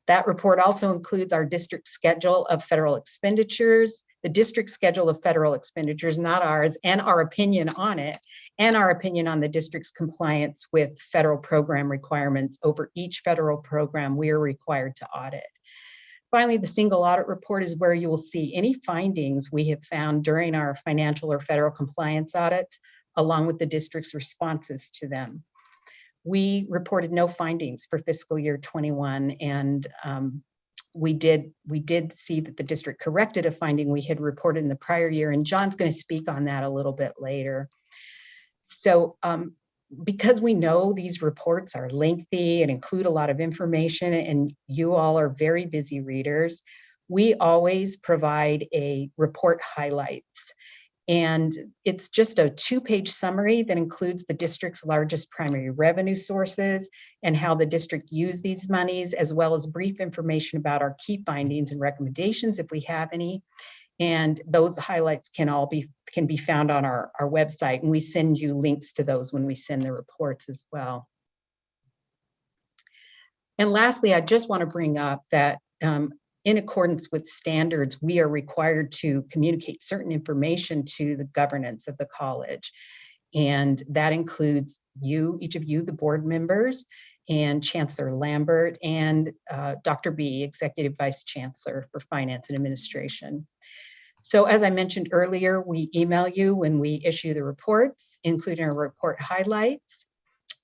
That report also includes our district schedule of federal expenditures, the district schedule of federal expenditures, not ours, and our opinion on it, and our opinion on the district's compliance with federal program requirements over each federal program we are required to audit. Finally, the single audit report is where you will see any findings we have found during our financial or federal compliance audits, along with the district's responses to them. We reported no findings for fiscal year 21, and we did see that the district corrected a finding we had reported in the prior year, and John's going to speak on that a little bit later. So because we know these reports are lengthy and include a lot of information, and you all are very busy readers, we always provide a report highlights. And it's just a 2-page summary that includes the district's largest primary revenue sources and how the district used these monies, as well as brief information about our key findings and recommendations if we have any. And those highlights can be found on our website, and we send you links to those when we send the reports as well. And lastly, I just want to bring up that in accordance with standards, we are required to communicate certain information to the governance of the college. And that includes each of you, the board members, and Chancellor Lambert, and Dr. B, Executive Vice Chancellor for Finance and Administration. So as I mentioned earlier, we email you when we issue the reports, including our report highlights.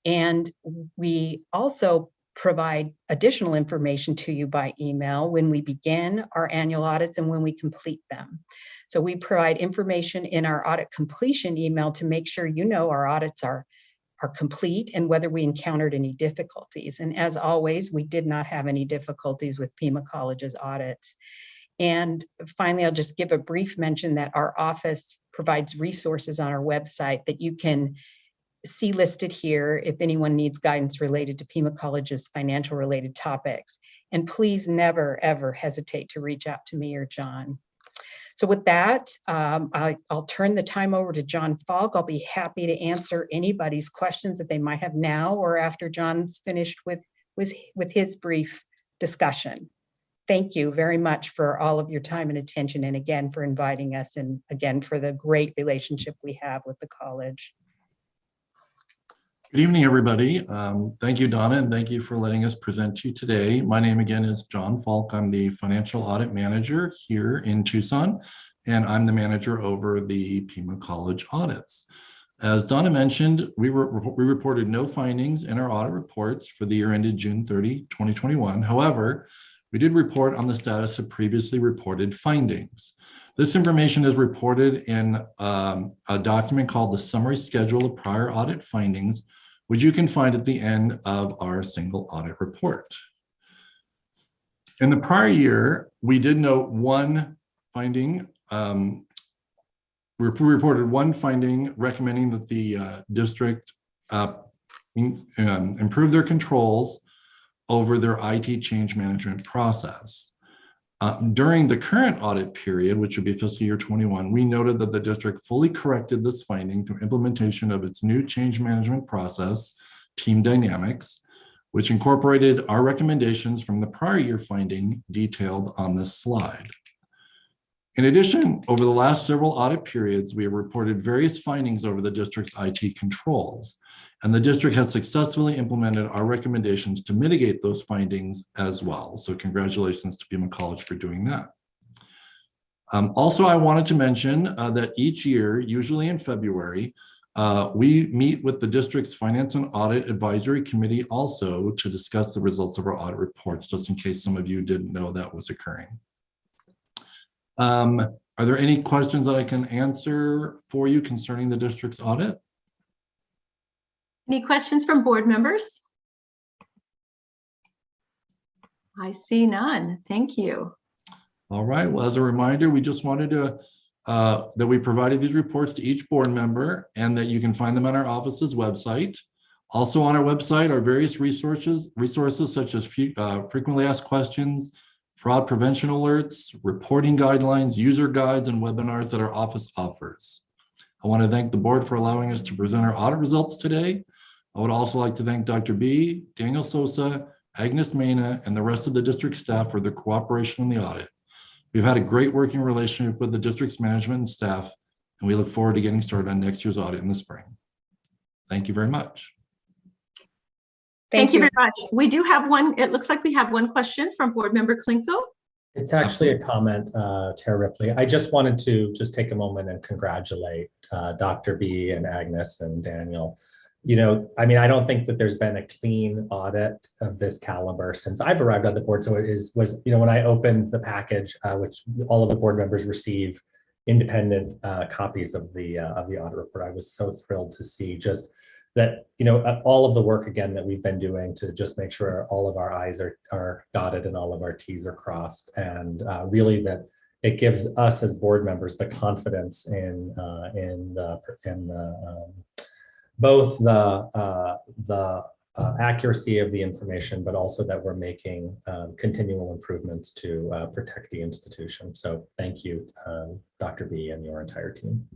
And we also provide additional information to you by email when we begin our annual audits and when we complete them. So we provide information in our audit completion email to make sure you know our audits are complete and whether we encountered any difficulties. And as always, we did not have any difficulties with Pima College's audits. And finally, I'll just give a brief mention that our office provides resources on our website that you can see listed here if anyone needs guidance related to Pima College's financial related topics. And please never, ever hesitate to reach out to me or John. So with that, I'll turn the time over to John Falk. I'll be happy to answer anybody's questions that they might have now or after John's finished with his brief discussion. Thank you very much for all of your time and attention, and again for inviting us, and again for the great relationship we have with the college. Good evening, everybody. Thank you, Donna, and thank you for letting us present to you today. My name again is John Falk. I'm the Financial Audit Manager here in Tucson, and I'm the manager over the Pima College audits. As Donna mentioned, we reported no findings in our audit reports for the year ended June 30, 2021. However, we did report on the status of previously reported findings. This information is reported in a document called the Summary Schedule of Prior Audit Findings, which you can find at the end of our single audit report. In the prior year, we did note one finding. We reported one finding recommending that the district improve their controls over their IT change management process. During the current audit period, which would be fiscal year 21, we noted that the district fully corrected this finding through implementation of its new change management process, Team Dynamics, which incorporated our recommendations from the prior year finding detailed on this slide. In addition, over the last several audit periods, we have reported various findings over the district's IT controls, and the district has successfully implemented our recommendations to mitigate those findings as well. So congratulations to Pima College for doing that. Also, I wanted to mention that each year, usually in February, we meet with the district's Finance and Audit Advisory Committee also to discuss the results of our audit reports, just in case some of you didn't know that was occurring. Are there any questions that I can answer for you concerning the district's audit? Any questions from board members? I see none. Thank you. All right. Well, as a reminder, we just wanted to that we provided these reports to each board member and that you can find them on our office's website. Also on our website are various resources such as frequently asked questions, fraud prevention alerts, reporting guidelines, user guides, and webinars that our office offers. I want to thank the board for allowing us to present our audit results today. I would also like to thank Dr. B, Daniel Sosa, Agnes Mena, and the rest of the district staff for their cooperation in the audit. We've had a great working relationship with the district's management and staff, and we look forward to getting started on next year's audit in the spring. Thank you very much. Thank you very much. We do have one, it looks like we have one question from board member Klinko. It's actually a comment, Chair Ripley. I just wanted to take a moment and congratulate Dr. B and Agnes and Daniel. You know, I mean, I don't think that there's been a clean audit of this caliber since I've arrived on the board. So it was, you know, when I opened the package, which all of the board members receive independent copies of the audit report, I was so thrilled to see just that, you know, all of the work again that we've been doing to just make sure all of our I's are dotted and all of our T's are crossed, and really that it gives us as board members the confidence in both the accuracy of the information, but also that we're making continual improvements to protect the institution. So thank you, Dr. B and your entire team.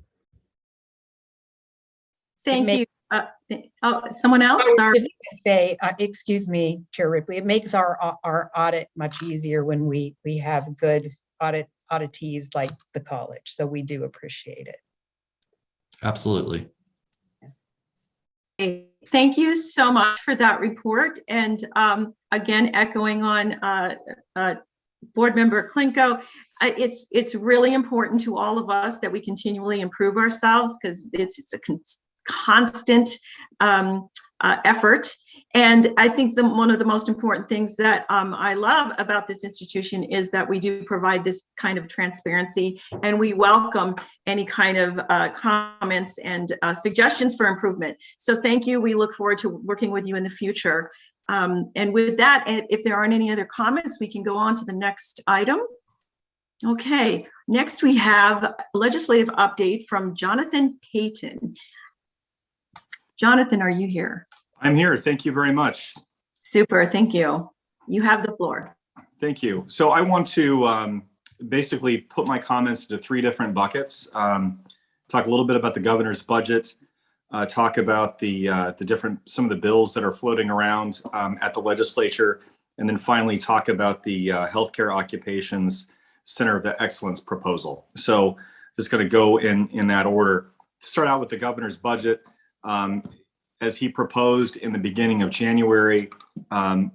Thank you. Oh, someone else? Sorry. Say, excuse me, Chair Ripley. It makes our audit much easier when we have good auditees like the college. So we do appreciate it. Absolutely. Thank you so much for that report. And again, echoing on board member Klinko, it's really important to all of us that we continually improve ourselves, because it's a constant effort. And I think one of the most important things that I love about this institution is that we do provide this kind of transparency, and we welcome any kind of comments and suggestions for improvement. So thank you. We look forward to working with you in the future. And with that, and if there aren't any other comments, we can go on to the next item. Okay, next we have a legislative update from Jonathan Payton. Jonathan, are you here? I'm here. Thank you very much. Super, thank you. You have the floor. Thank you. So I want to basically put my comments into three different buckets. Talk a little bit about the governor's budget, talk about some of the bills that are floating around at the legislature, and then finally talk about the Healthcare Occupations Center of Excellence proposal. So just going to go in that order. To start out with the governor's budget, as he proposed in the beginning of January,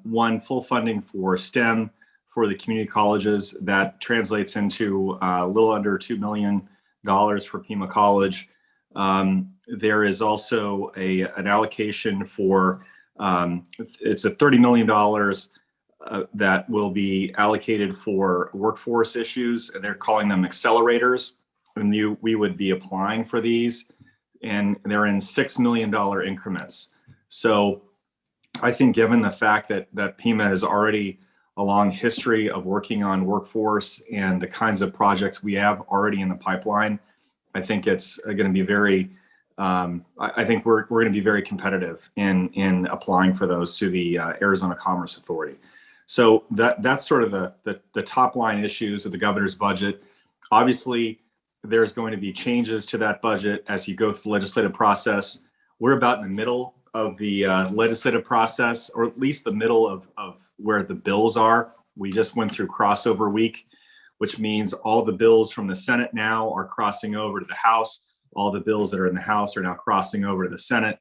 one, full funding for STEM for the community colleges. That translates into a little under $2 million for Pima College. There is also an allocation for, it's a $30 million that will be allocated for workforce issues. And they're calling them accelerators. And we would be applying for these, and they're in $6 million increments. So I think given the fact that Pima has already a long history of working on workforce and the kinds of projects we have already in the pipeline, I think it's going to be very, I think we're going to be very competitive in applying for those to the Arizona Commerce Authority. So that's sort of the top line issues of the governor's budget. Obviously, there's going to be changes to that budget as you go through the legislative process. We're about in the middle of the legislative process, or at least the middle of where the bills are. We just went through crossover week, which means all the bills from the Senate now are crossing over to the House. All the bills that are in the House are now crossing over to the Senate.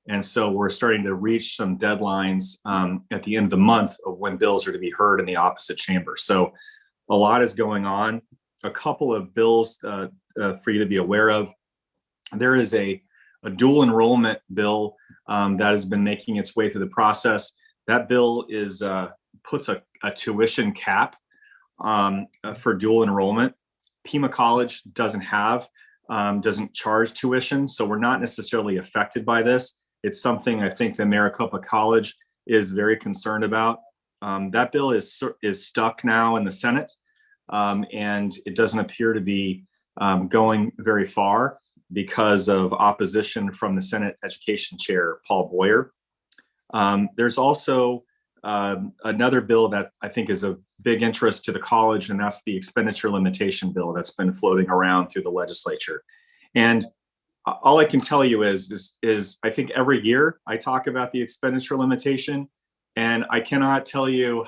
And so we're starting to reach some deadlines at the end of the month of when bills are to be heard in the opposite chamber. So a lot is going on. A couple of bills for you to be aware of. There is a dual enrollment bill that has been making its way through the process. That bill puts a tuition cap for dual enrollment. Pima College doesn't charge tuition, so we're not necessarily affected by this. It's something I think the Maricopa College is very concerned about. That bill is stuck now in the Senate. And it doesn't appear to be going very far because of opposition from the Senate Education Chair, Paul Boyer. There's also another bill that I think is of big interest to the college, and that's the expenditure limitation bill that's been floating around through the legislature. And all I can tell you is I think every year I talk about the expenditure limitation. And I cannot tell you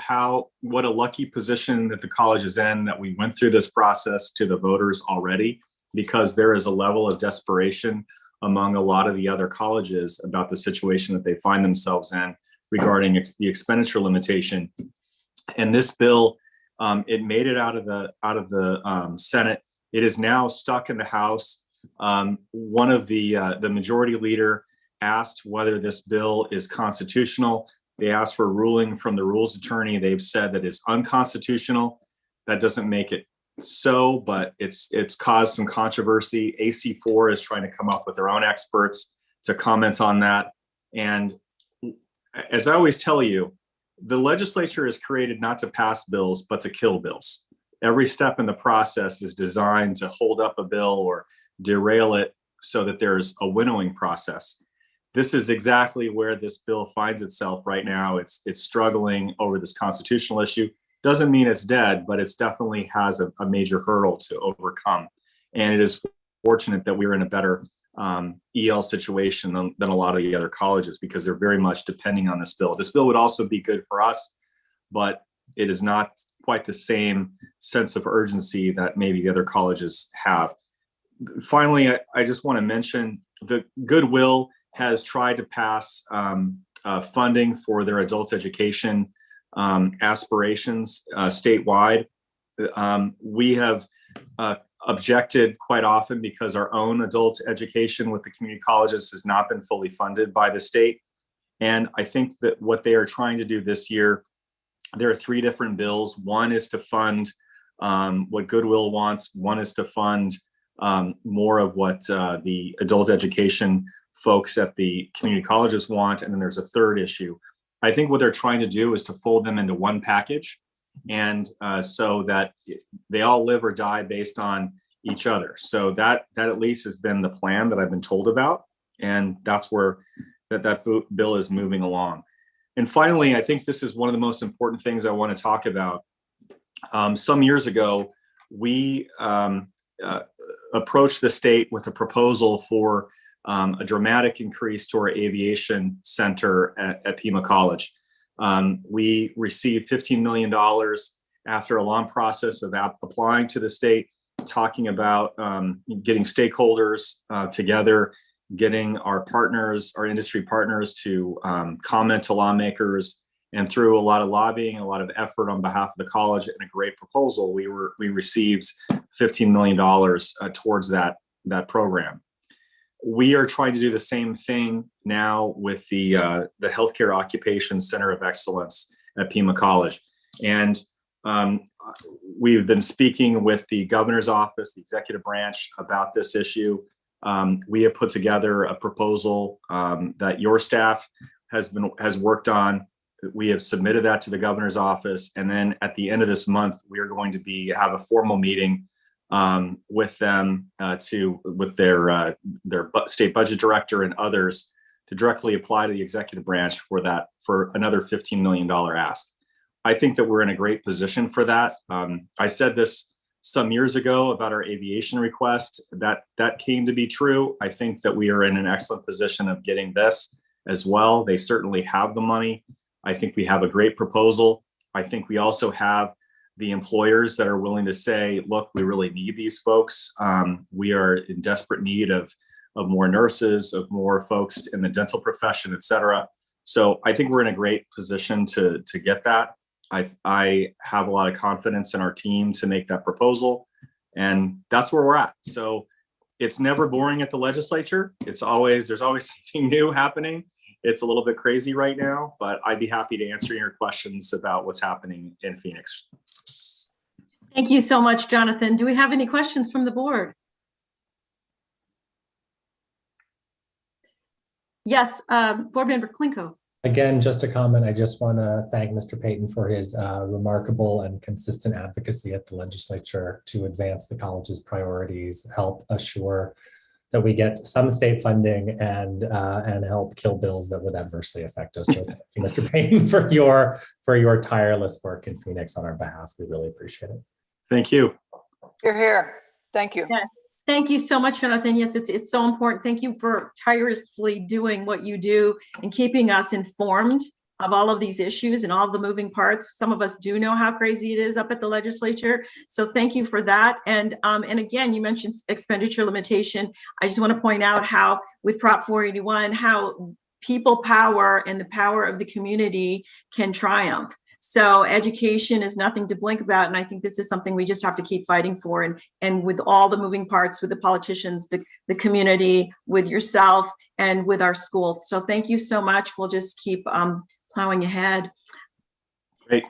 what a lucky position that the college is in, that we went through this process to the voters already, because there is a level of desperation among a lot of the other colleges about the situation that they find themselves in regarding the expenditure limitation. And this bill, it made it out of the Senate. It is now stuck in the House. One of the majority leader asked whether this bill is constitutional. They asked for a ruling from the rules attorney. They've said that it's unconstitutional. That doesn't make it so, but it's caused some controversy. AC4 is trying to come up with their own experts to comment on that. And as I always tell you, the legislature is created not to pass bills, but to kill bills. Every step in the process is designed to hold up a bill or derail it so that there's a winnowing process. This is exactly where this bill finds itself right now. It's struggling over this constitutional issue. Doesn't mean it's dead, but it's definitely has a major hurdle to overcome. And it is fortunate that we're in a better EL situation than a lot of the other colleges, because they're very much depending on this bill. This bill would also be good for us, but it is not quite the same sense of urgency that maybe the other colleges have. Finally, I just want to mention the Goodwill has tried to pass funding for their adult education aspirations statewide. We have objected quite often because our own adult education with the community colleges has not been fully funded by the state. And I think that what they are trying to do this year, there are 3 different bills. One is to fund what Goodwill wants. One is to fund more of what the adult education folks at the community colleges want. And then there's a third issue. I think what they're trying to do is to fold them into one package, and so that they all live or die based on each other. So that at least has been the plan that I've been told about, and that's where that bill is moving along. And finally, I think this is one of the most important things I want to talk about. Some years ago, we approached the state with a proposal for a dramatic increase to our aviation center at Pima College. We received $15 million after a long process of applying to the state, talking about getting stakeholders together, getting our partners, our industry partners to comment to lawmakers, and through a lot of lobbying, a lot of effort on behalf of the college, and a great proposal, we received $15 million towards that program. We are trying to do the same thing now with the Healthcare Occupation Center of Excellence at Pima College. And we've been speaking with the governor's office, the executive branch, about this issue. We have put together a proposal that your staff has worked on. We have submitted that to the governor's office. And then at the end of this month, we are going to have a formal meeting with them with their state budget director and others to directly apply to the executive branch for another $15 million ask. I think that we're in a great position for that. I said this some years ago about our aviation request. That came to be true. I think that we are in an excellent position of getting this as well. They certainly have the money. I think we have a great proposal. I think we also have the employers that are willing to say, look, we really need these folks. We are in desperate need of more nurses, of more folks in the dental profession, et cetera. So I think we're in a great position to get that. I have a lot of confidence in our team to make that proposal, and that's where we're at. So it's never boring at the legislature. There's always something new happening. It's a little bit crazy right now, but I'd be happy to answer your questions about what's happening in Phoenix. Thank you so much, Jonathan. Do we have any questions from the board? Yes, Board Member Klinko. Again, just a comment. I just want to thank Mr. Payton for his remarkable and consistent advocacy at the legislature to advance the college's priorities, help assure that we get some state funding, and help kill bills that would adversely affect us. So thank you, Mr. Payton, for your tireless work in Phoenix on our behalf. We really appreciate it. Thank you. You're here. Thank you. Yes. Thank you so much, Jonathan. Yes, it's so important. Thank you for tirelessly doing what you do and keeping us informed of all of these issues and all the moving parts. Some of us do know how crazy it is up at the legislature. So thank you for that. And again, you mentioned expenditure limitation. I just want to point out how with Prop 481, how people power and the power of the community can triumph. So education is nothing to blink about. And I think this is something we just have to keep fighting for. And with all the moving parts, with the politicians, the community, with yourself, and with our school. So thank you so much. We'll just keep plowing ahead. Great.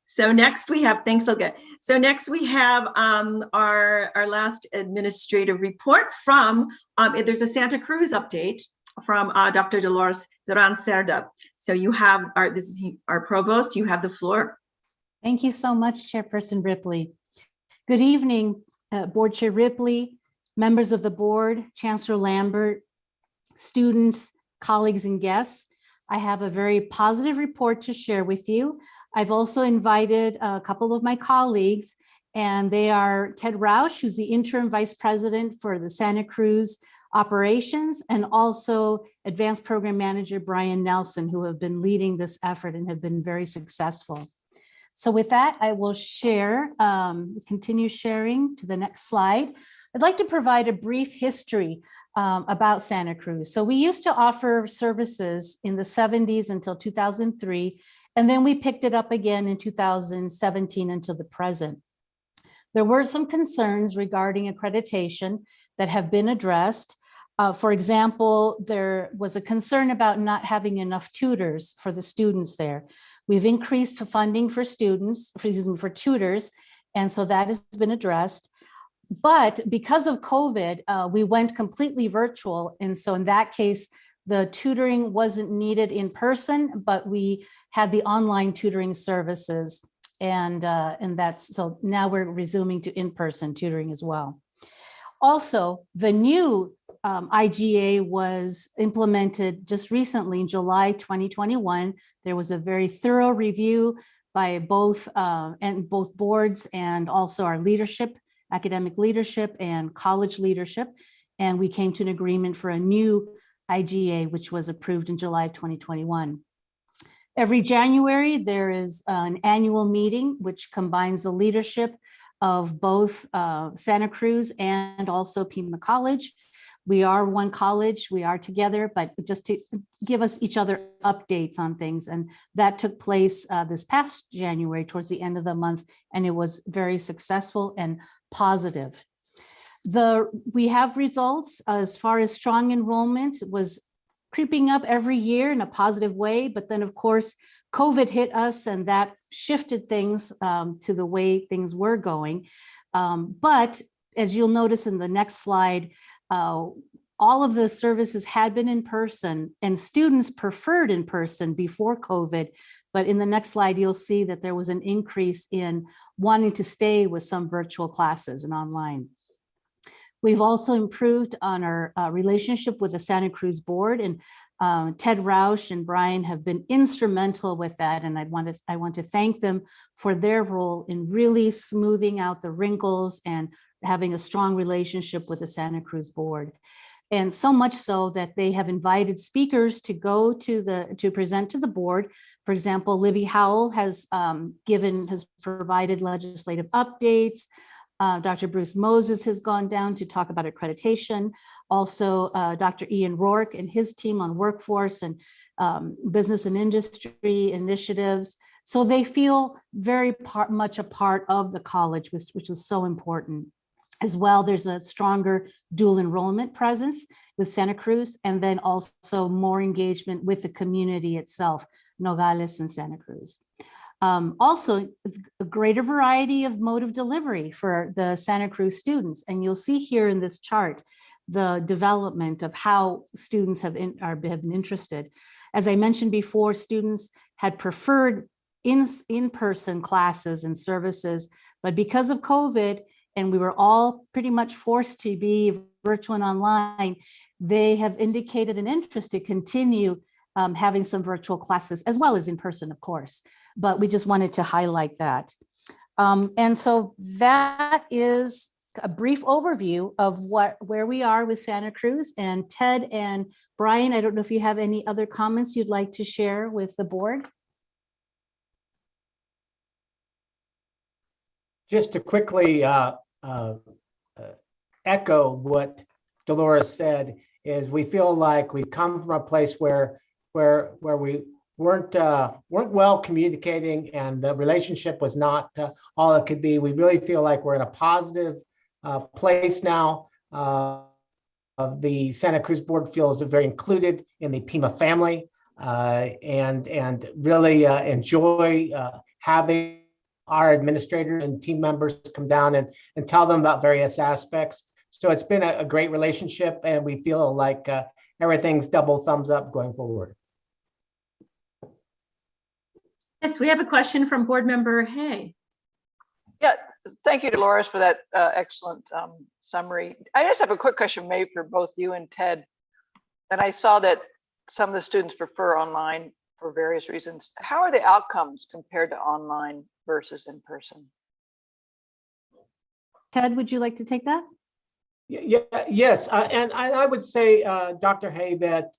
So next we have, thanks, Olga. So next we have our last administrative report from, there's a Santa Cruz update from Dr. Dolores Duran Cerda. So you have this is our provost, you have the floor. Thank you so much, Chairperson Ripley. Good evening, Board Chair Ripley, members of the board, Chancellor Lambert, students, colleagues, and guests. I have a very positive report to share with you. I've also invited a couple of my colleagues, and they are Ted Roush, who's the interim vice president for the Santa Cruz operations, and also advanced program manager Brian Nelson, who have been leading this effort and have been very successful. So with that, I will share, continue sharing to the next slide. I'd like to provide a brief history about Santa Cruz. So we used to offer services in the 70s until 2003, and then we picked it up again in 2017 until the present. There were some concerns regarding accreditation that have been addressed. For example, there was a concern about not having enough tutors for the students there. We've increased funding for students, for tutors, and so that has been addressed. But because of COVID, we went completely virtual. And so in that case, the tutoring wasn't needed in person, but we had the online tutoring services. And that's, so now we're resuming to in-person tutoring as well. Also, the new IGA was implemented just recently in July 2021. There was a very thorough review by both boards and also our leadership, academic leadership and college leadership. And we came to an agreement for a new IGA, which was approved in July of 2021. Every January, there is an annual meeting, which combines the leadership of both Santa Cruz and also Pima College. We are one college, we are together, but just to give us each other updates on things. And that took place this past January towards the end of the month, and it was very successful and positive. We have results as far as strong enrollment was creeping up every year in a positive way, but then of course, COVID hit us and that shifted things to the way things were going. But as you'll notice in the next slide, all of the services had been in person and students preferred in person before COVID. But in the next slide, you'll see that there was an increase in wanting to stay with some virtual classes and online. We've also improved on our relationship with the Santa Cruz board, and Ted Rausch and Brian have been instrumental with that. And I want to thank them for their role in really smoothing out the wrinkles and having a strong relationship with the Santa Cruz board. And so much so that they have invited speakers to go to present to the board. For example, Libby Howell has provided legislative updates. Dr. Bruce Moses has gone down to talk about accreditation. Also, Dr. Ian Rourke and his team on workforce and business and industry initiatives. So they feel very much a part of the college, which is so important. As well, there's a stronger dual enrollment presence with Santa Cruz, and then also more engagement with the community itself, Nogales and Santa Cruz. Also, a greater variety of mode of delivery for the Santa Cruz students. And you'll see here in this chart, the development of how students have been interested. As I mentioned before, students had preferred in-person classes and services, but because of COVID, and we were all pretty much forced to be virtual and online, they have indicated an interest to continue having some virtual classes as well as in person, of course, but we just wanted to highlight that. And so that is a brief overview of where we are with Santa Cruz. And Ted and Brian, I don't know if you have any other comments you'd like to share with the board. Just to quickly echo what Dolores said, is we feel like we've come from a place where we weren't well communicating and the relationship was not all it could be. We really feel like we're in a positive place now. The Santa Cruz board feels very included in the Pima family and really enjoy having our administrators and team members come down and tell them about various aspects. So it's been a great relationship, and we feel like everything's double thumbs up going forward. Yes, we have a question from board member Hay. Yeah, thank you, Dolores, for that excellent summary. I just have a quick question maybe for both you and Ted. And I saw that some of the students prefer online for various reasons. How are the outcomes compared to online versus in person? Ted, would you like to take that? Yes, and I would say, Dr. Hay, that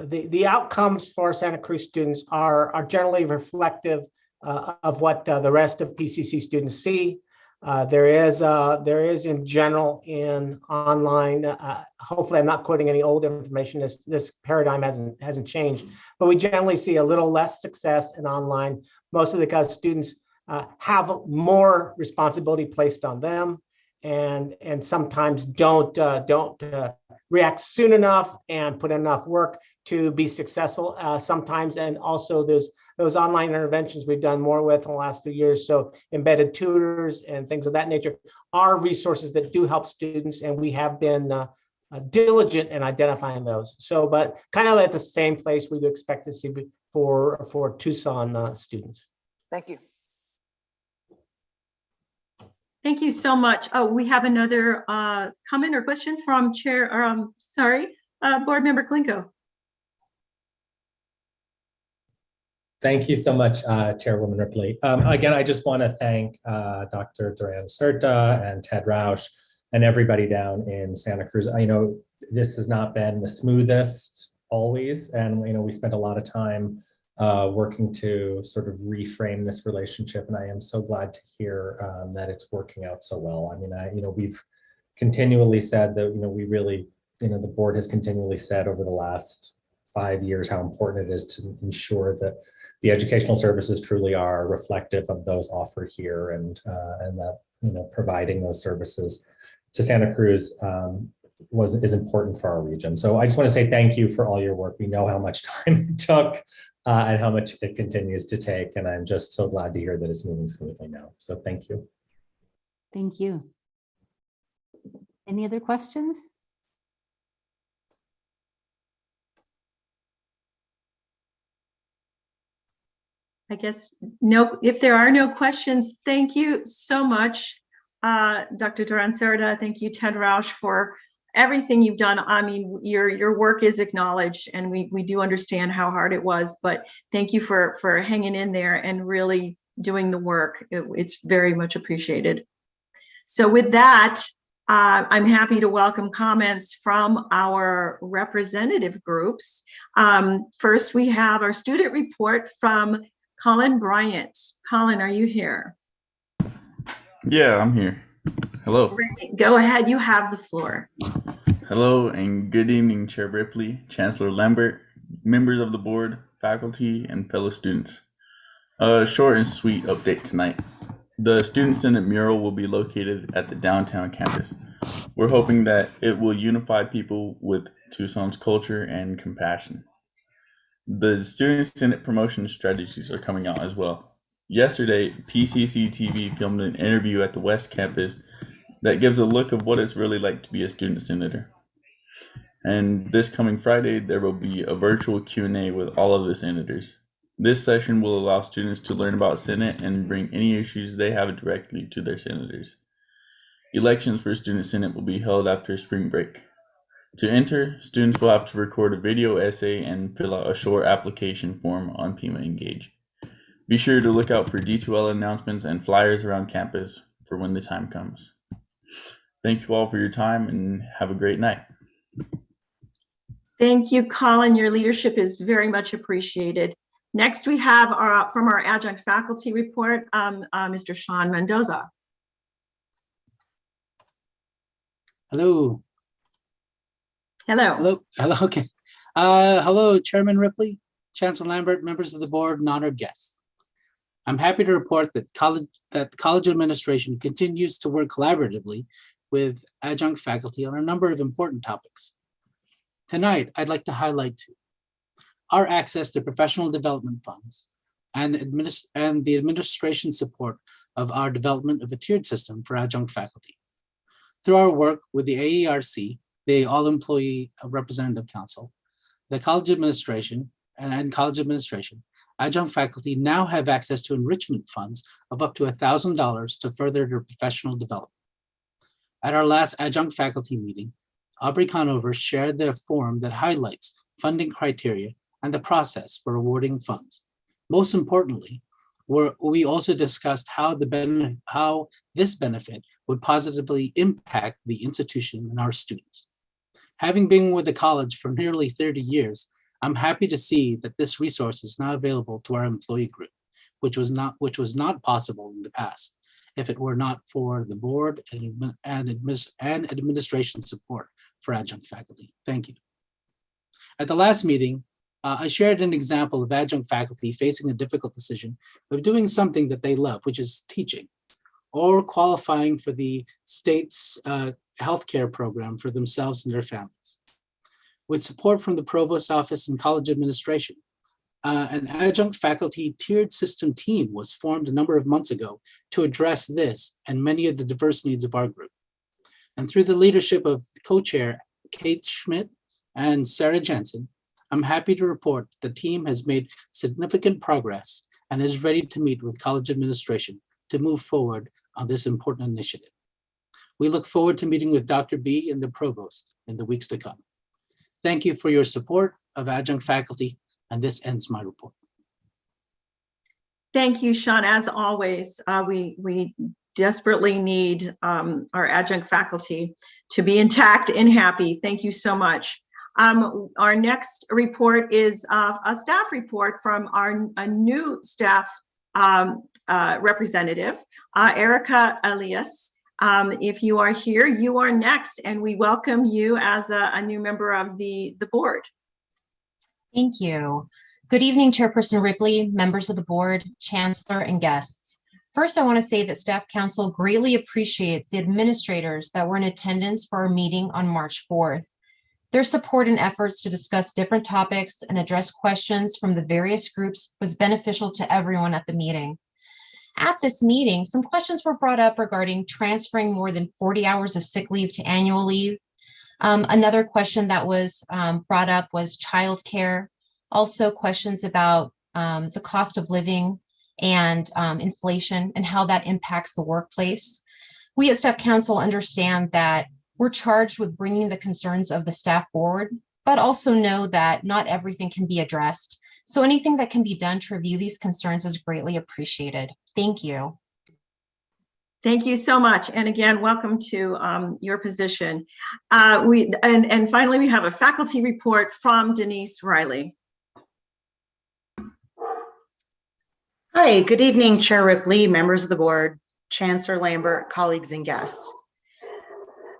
the outcomes for Santa Cruz students are generally reflective of what the rest of PCC students see. There is in general in online. Hopefully, I'm not quoting any old information. This paradigm hasn't changed, but we generally see a little less success in online, mostly because students have more responsibility placed on them, and sometimes don't react soon enough and put enough work to be successful sometimes. And also those online interventions we've done more with in the last few years. So embedded tutors and things of that nature are resources that do help students, and we have been diligent in identifying those. So, but kind of at the same place we'd expect to see for Tucson students. Thank you. Thank you so much. Oh, we have another comment or question from Board Member Klinko. Thank you so much, Chairwoman Ripley. Again, I just want to thank Dr. Duran-Certa and Ted Roush and everybody down in Santa Cruz. I know this has not been the smoothest always, and we spent a lot of time working to sort of reframe this relationship, and I am so glad to hear that it's working out so well. I mean, we've continually said that we really, the board has continually said over the last 5 years how important it is to ensure that the educational services truly are reflective of those offered here, and that providing those services to Santa Cruz is important for our region. So I just want to say thank you for all your work. We know how much time it took and how much it continues to take, and I'm just so glad to hear that it's moving smoothly now. So thank you. Thank you. Any other questions? I guess no, if there are no questions, thank you so much, Dr. Duran-Certa. Thank you, Ted Roush, for everything you've done. I mean, your work is acknowledged, and we do understand how hard it was, but thank you for hanging in there and really doing the work. It's very much appreciated. So with that, I'm happy to welcome comments from our representative groups. First, we have our student report from Colin Bryant. Colin, are you here? Yeah, I'm here. Hello. Great. Go ahead, you have the floor. Hello and good evening, Chair Ripley, Chancellor Lambert, members of the board, faculty, and fellow students. A short and sweet update tonight. The Student Senate mural will be located at the downtown campus. We're hoping that it will unify people with Tucson's culture and compassion. The Student Senate promotion strategies are coming out as well. Yesterday, PCC TV filmed an interview at the West Campus that gives a look of what it's really like to be a student senator. And this coming Friday, there will be a virtual Q&A with all of the senators. This session will allow students to learn about Senate and bring any issues they have directly to their senators. Elections for Student Senate will be held after spring break. To enter, students will have to record a video essay and fill out a short application form on Pima Engage. Be sure to look out for D2L announcements and flyers around campus for when the time comes. Thank you all for your time and have a great night. Thank you, Colin. Your leadership is very much appreciated. Next, we have from our adjunct faculty report, Mr. Sean Mendoza. Hello. Hello. Hello. Okay. Hello, Chairman Ripley, Chancellor Lambert, members of the board, and honored guests. I'm happy to report that the college administration continues to work collaboratively with adjunct faculty on a number of important topics. Tonight, I'd like to highlight two: our access to professional development funds and the administration support of our development of a tiered system for adjunct faculty. Through our work with the AERC, the All-Employee Representative Council, the college administration, and college administration, adjunct faculty now have access to enrichment funds of up to $1,000 to further their professional development. At our last adjunct faculty meeting, Aubrey Conover shared the form that highlights funding criteria and the process for awarding funds. Most importantly, we also discussed how this benefit would positively impact the institution and our students. Having been with the college for nearly 30 years, I'm happy to see that this resource is now available to our employee group, which was not possible in the past, if it were not for the board and administration support for adjunct faculty. Thank you. At the last meeting, I shared an example of adjunct faculty facing a difficult decision of doing something that they love, which is teaching. or qualifying for the state's healthcare program for themselves and their families. With support from the Provost's Office and College Administration, an adjunct faculty tiered system team was formed a number of months ago to address this and many of the diverse needs of our group. And through the leadership of co-chair Kate Schmidt and Sarah Jensen, I'm happy to report the team has made significant progress and is ready to meet with college administration to move forward on this important initiative. We look forward to meeting with Dr. B and the provost in the weeks to come. Thank you for your support of adjunct faculty, and this ends my report. Thank you, Sean. As always, we desperately need our adjunct faculty to be intact and happy. Thank you so much. Our next report is a staff report from a new staff representative, Erica Elias. If you are here, you are next, and we welcome you as a new member of the board. Thank you. Good evening, Chairperson Ripley, members of the board, chancellor, and guests. First, I want to say that Staff Council greatly appreciates the administrators that were in attendance for our meeting on March 4th. Their support and efforts to discuss different topics and address questions from the various groups was beneficial to everyone at the meeting. At this meeting, some questions were brought up regarding transferring more than 40 hours of sick leave to annual leave. Another question that was brought up was childcare. Also questions about the cost of living and inflation and how that impacts the workplace. We at Staff Council understand that we're charged with bringing the concerns of the staff forward, but also know that not everything can be addressed. So anything that can be done to review these concerns is greatly appreciated. Thank you. Thank you so much. And again, welcome to your position. And finally, we have a faculty report from Denise Riley. Hi, good evening, Chair Ripley, members of the board, Chancellor Lambert, colleagues and guests.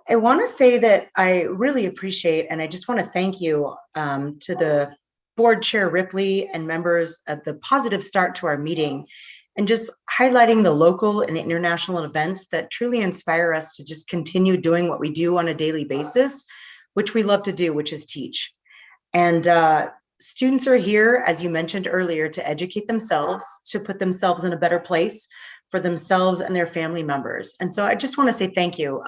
I want to say that I really appreciate, and I just want to thank you to the board chair Ripley and members of the positive start to our meeting and just highlighting the local and international events that truly inspire us to just continue doing what we do on a daily basis, which we love to do, which is teach. And students are here, as you mentioned earlier, to educate themselves, to put themselves in a better place for themselves and their family members. And so I just want to say thank you.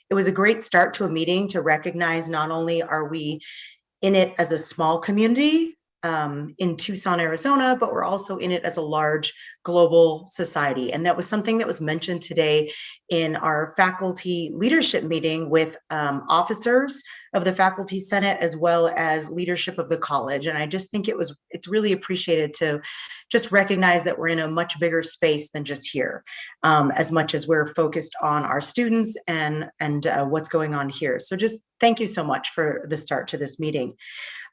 It was a great start to a meeting to recognize not only are we in it as a small community in Tucson, Arizona, but we're also in it as a large global society. And that was something that was mentioned today in our faculty leadership meeting with officers of the Faculty Senate, as well as leadership of the college. And I just think it's really appreciated to just recognize that we're in a much bigger space than just here, as much as we're focused on our students and what's going on here. So just thank you so much for the start to this meeting.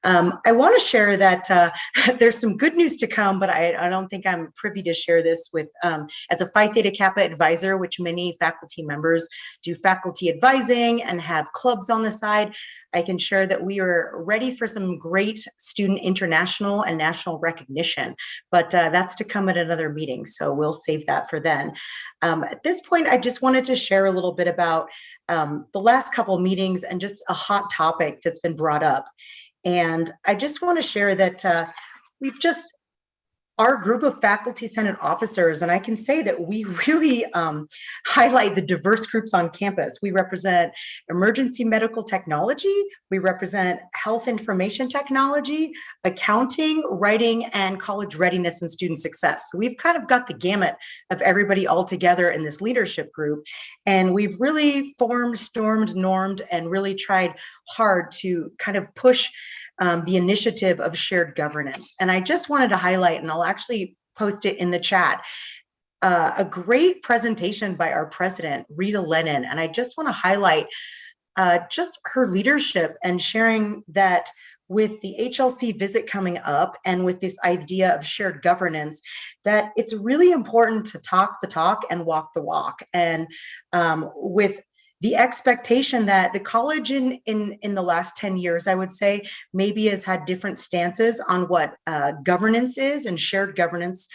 I want to share that there's some good news to come, but I don't think I'm privy to share this with, as a Phi Theta Kappa advisor, which many faculty members do faculty advising and have clubs on the side. I can share that we are ready for some great student international and national recognition, but that's to come at another meeting. So we'll save that for then. At this point, I just wanted to share a little bit about the last couple meetings and just a hot topic that's been brought up. And I just want to share that our group of Faculty Senate officers, and I can say that we really highlight the diverse groups on campus. We represent emergency medical technology, we represent health information technology, accounting, writing, and college readiness and student success. So we've kind of got the gamut of everybody all together in this leadership group. And we've really formed, stormed, normed, and really tried hard to kind of push the initiative of shared governance. And I just wanted to highlight, and I'll actually post it in the chat, a great presentation by our president, Rita Lennon. And I just want to highlight just her leadership and sharing that with the HLC visit coming up and with this idea of shared governance, that it's really important to talk the talk and walk the walk. And with the expectation that the college in the last 10 years, I would say, maybe has had different stances on what governance is and shared governance.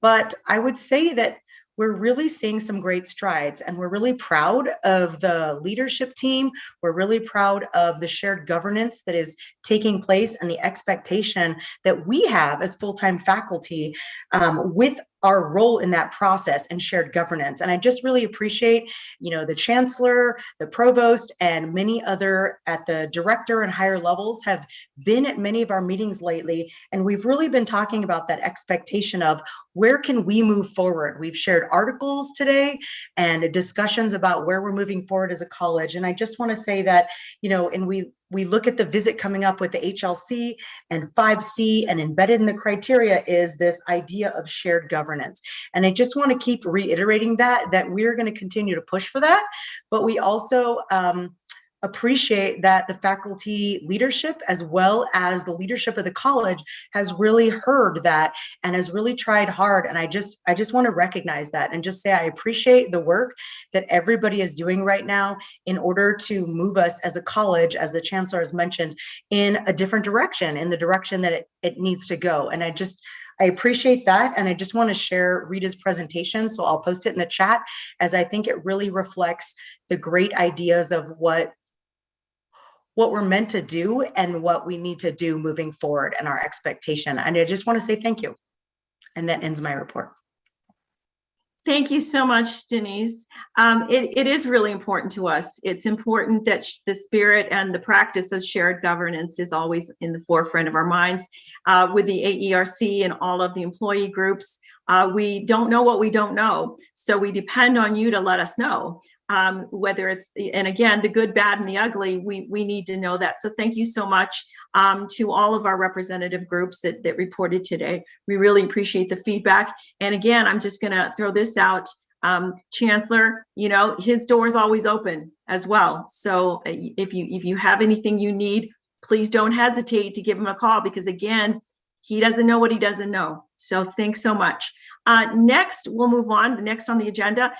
But I would say that we're really seeing some great strides, and we're really proud of the leadership team. We're really proud of the shared governance that is taking place and the expectation that we have as full-time faculty with our role in that process and shared governance. And I just really appreciate, the chancellor, the provost, and many other at the director and higher levels have been at many of our meetings lately. And we've really been talking about that expectation of where can we move forward. We've shared articles today and discussions about where we're moving forward as a college. And I just want to say that, and we look at the visit coming up with the HLC and 5C, and embedded in the criteria is this idea of shared governance. And I just want to keep reiterating that we're going to continue to push for that, but we also appreciate that the faculty leadership as well as the leadership of the college has really heard that and has really tried hard. And I just want to recognize that and just say I appreciate the work that everybody is doing right now in order to move us as a college, as the chancellor has mentioned, in a different direction, in the direction that it needs to go. And I appreciate that. And I just want to share Rita's presentation. So I'll post it in the chat, as I think it really reflects the great ideas of what we're meant to do and what we need to do moving forward and our expectation. And I just want to say thank you. And that ends my report. Thank you so much, Denise. It is really important to us. It's important that the spirit and the practice of shared governance is always in the forefront of our minds. With the AERC and all of the employee groups, we don't know what we don't know. So we depend on you to let us know. Whether it's, and again, the good, bad, and the ugly, we need to know that. So thank you so much to all of our representative groups that reported today. We really appreciate the feedback. And again, I'm just gonna throw this out. Chancellor, his door is always open as well. So if you have anything you need, please don't hesitate to give him a call, because again, he doesn't know what he doesn't know. So thanks so much. Next, we'll move on. Next on the agenda,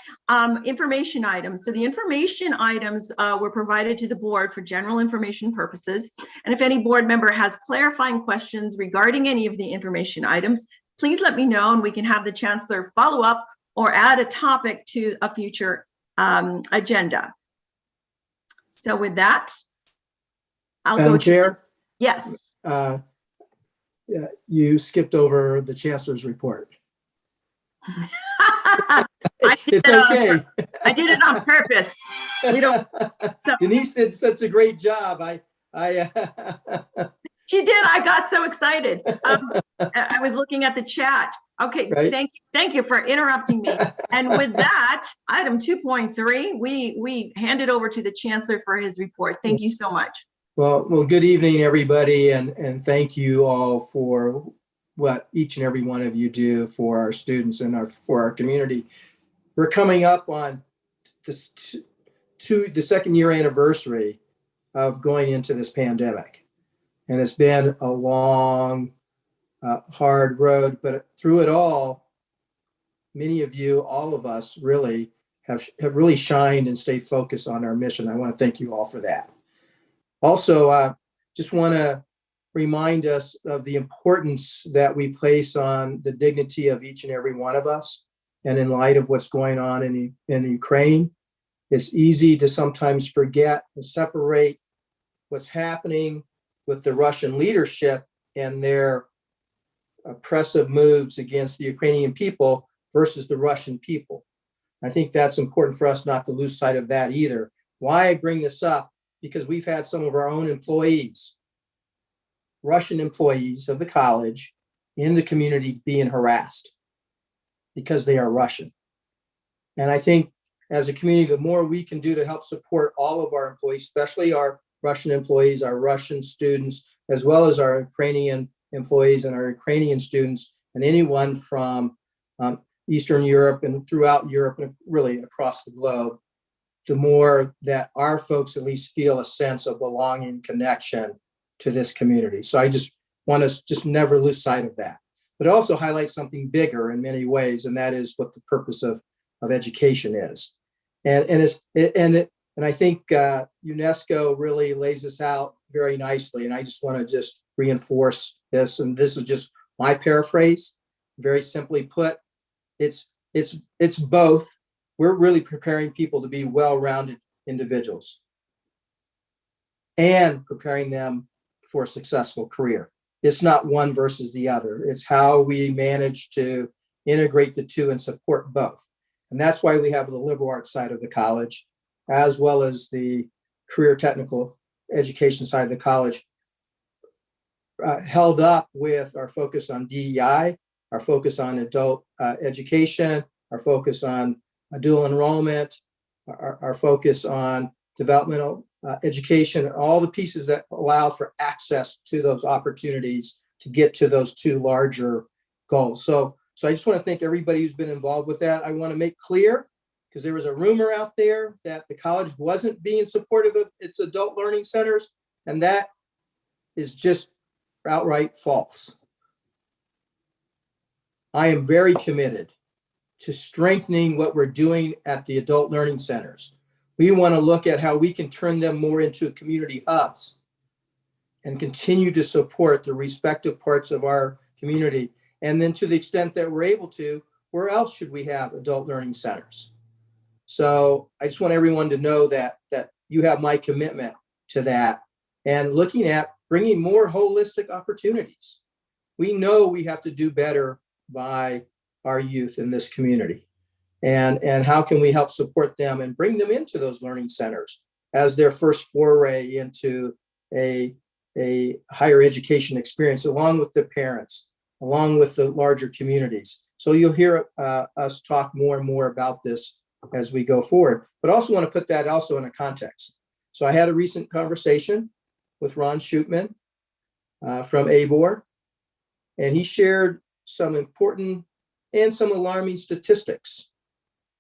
information items. So the information items were provided to the board for general information purposes. And if any board member has clarifying questions regarding any of the information items, please let me know and we can have the chancellor follow up or add a topic to a future agenda. So with that, I'll go Chair? Yes. You skipped over the chancellor's report. It's okay. I did it on purpose. We don't. So, Denise did such a great job. She did. I got so excited. I was looking at the chat. Okay, right. Thank you for interrupting me. And with that, item 2.3, we hand it over to the chancellor for his report. Thank you so much. Well, good evening, everybody, and thank you all for what each and every one of you do for our students and for our community. We're coming up on this the second year anniversary of going into this pandemic. And it's been a long, hard road, but through it all, many of you, all of us really have really shined and stayed focused on our mission. I want to thank you all for that. Also, just want to remind us of the importance that we place on the dignity of each and every one of us. And in light of what's going on in Ukraine, it's easy to sometimes forget and separate what's happening with the Russian leadership and their oppressive moves against the Ukrainian people versus the Russian people. I think that's important for us not to lose sight of that either. Why I bring this up? Because we've had some of our own employees, Russian employees of the college in the community being harassed because they are Russian. And I think as a community, the more we can do to help support all of our employees, especially our Russian employees, our Russian students, as well as our Ukrainian employees and our Ukrainian students, and anyone from Eastern Europe and throughout Europe and really across the globe, the more that our folks at least feel a sense of belonging, connection to this community. So I just want to just never lose sight of that. But also highlight something bigger in many ways, and that is what the purpose of education is. And I think UNESCO really lays this out very nicely. And I just want to just reinforce this. And this is just my paraphrase. Very simply put, it's it's both. We're really preparing people to be well-rounded individuals and preparing them for a successful career. It's not one versus the other. It's how we manage to integrate the two and support both. And that's why we have the liberal arts side of the college, as well as the career technical education side of the college, held up with our focus on DEI, our focus on adult education, our focus on dual enrollment, our focus on developmental education, all the pieces that allow for access to those opportunities to get to those two larger goals. So I just want to thank everybody who's been involved with that. I want to make clear, because there was a rumor out there that the college wasn't being supportive of its adult learning centers, and that is just outright false. I am very committed to strengthening what we're doing at the adult learning centers. We want to look at how we can turn them more into community hubs and continue to support the respective parts of our community. And then to the extent that we're able to, where else should we have adult learning centers? So I just want everyone to know that you have my commitment to that, and looking at bringing more holistic opportunities. We know we have to do better by our youth in this community. And how can we help support them and bring them into those learning centers as their first foray into a higher education experience, along with the parents, along with the larger communities. So you'll hear us talk more and more about this as we go forward, but also want to put that also in a context. So I had a recent conversation with Ron Shootman from ABOR, and he shared some important and some alarming statistics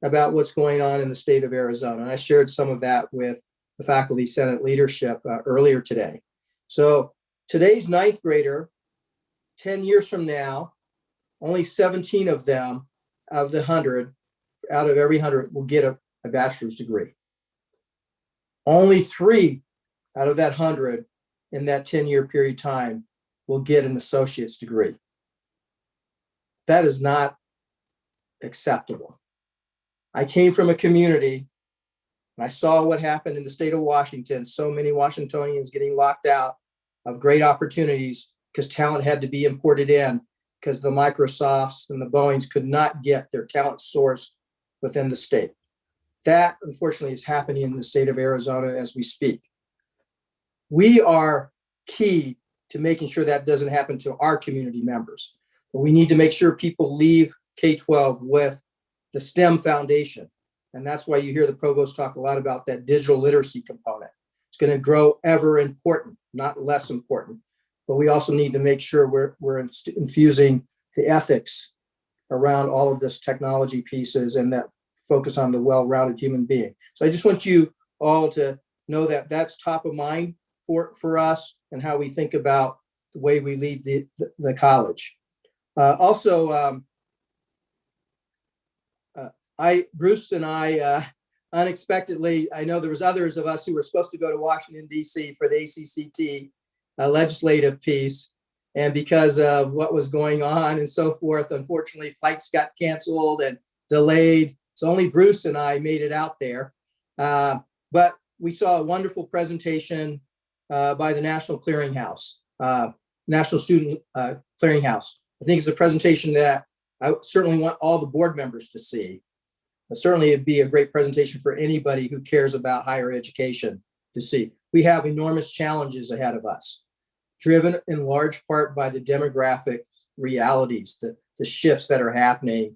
about what's going on in the state of Arizona. And I shared some of that with the Faculty Senate leadership earlier today. So today's ninth grader, 10 years from now, only 17 of them out of every 100 will get a bachelor's degree. Only 3 out of that 100 in that 10-year period of time will get an associate's degree. That is not acceptable. I came from a community and I saw what happened in the state of Washington. So many Washingtonians getting locked out of great opportunities because talent had to be imported in, because the Microsofts and the Boeings could not get their talent sourced within the state. That, unfortunately, is happening in the state of Arizona as we speak. We are key to making sure that doesn't happen to our community members. But we need to make sure people leave K-12 with the STEM foundation. And that's why you hear the provost talk a lot about that digital literacy component. It's going to grow ever important, not less important. But we also need to make sure we're infusing the ethics around all of this technology pieces and that focus on the well-rounded human being. So I just want you all to know that that's top of mind for us and how we think about the way we lead the college. Bruce and I unexpectedly, I know there was others of us who were supposed to go to Washington, D.C. for the ACCT legislative piece. And because of what was going on and so forth, unfortunately, flights got canceled and delayed. So only Bruce and I made it out there. But we saw a wonderful presentation by the National Clearinghouse, National Student Clearinghouse. I think it's a presentation that I certainly want all the board members to see. But certainly it'd be a great presentation for anybody who cares about higher education to see. We have enormous challenges ahead of us, driven in large part by the demographic realities, the shifts that are happening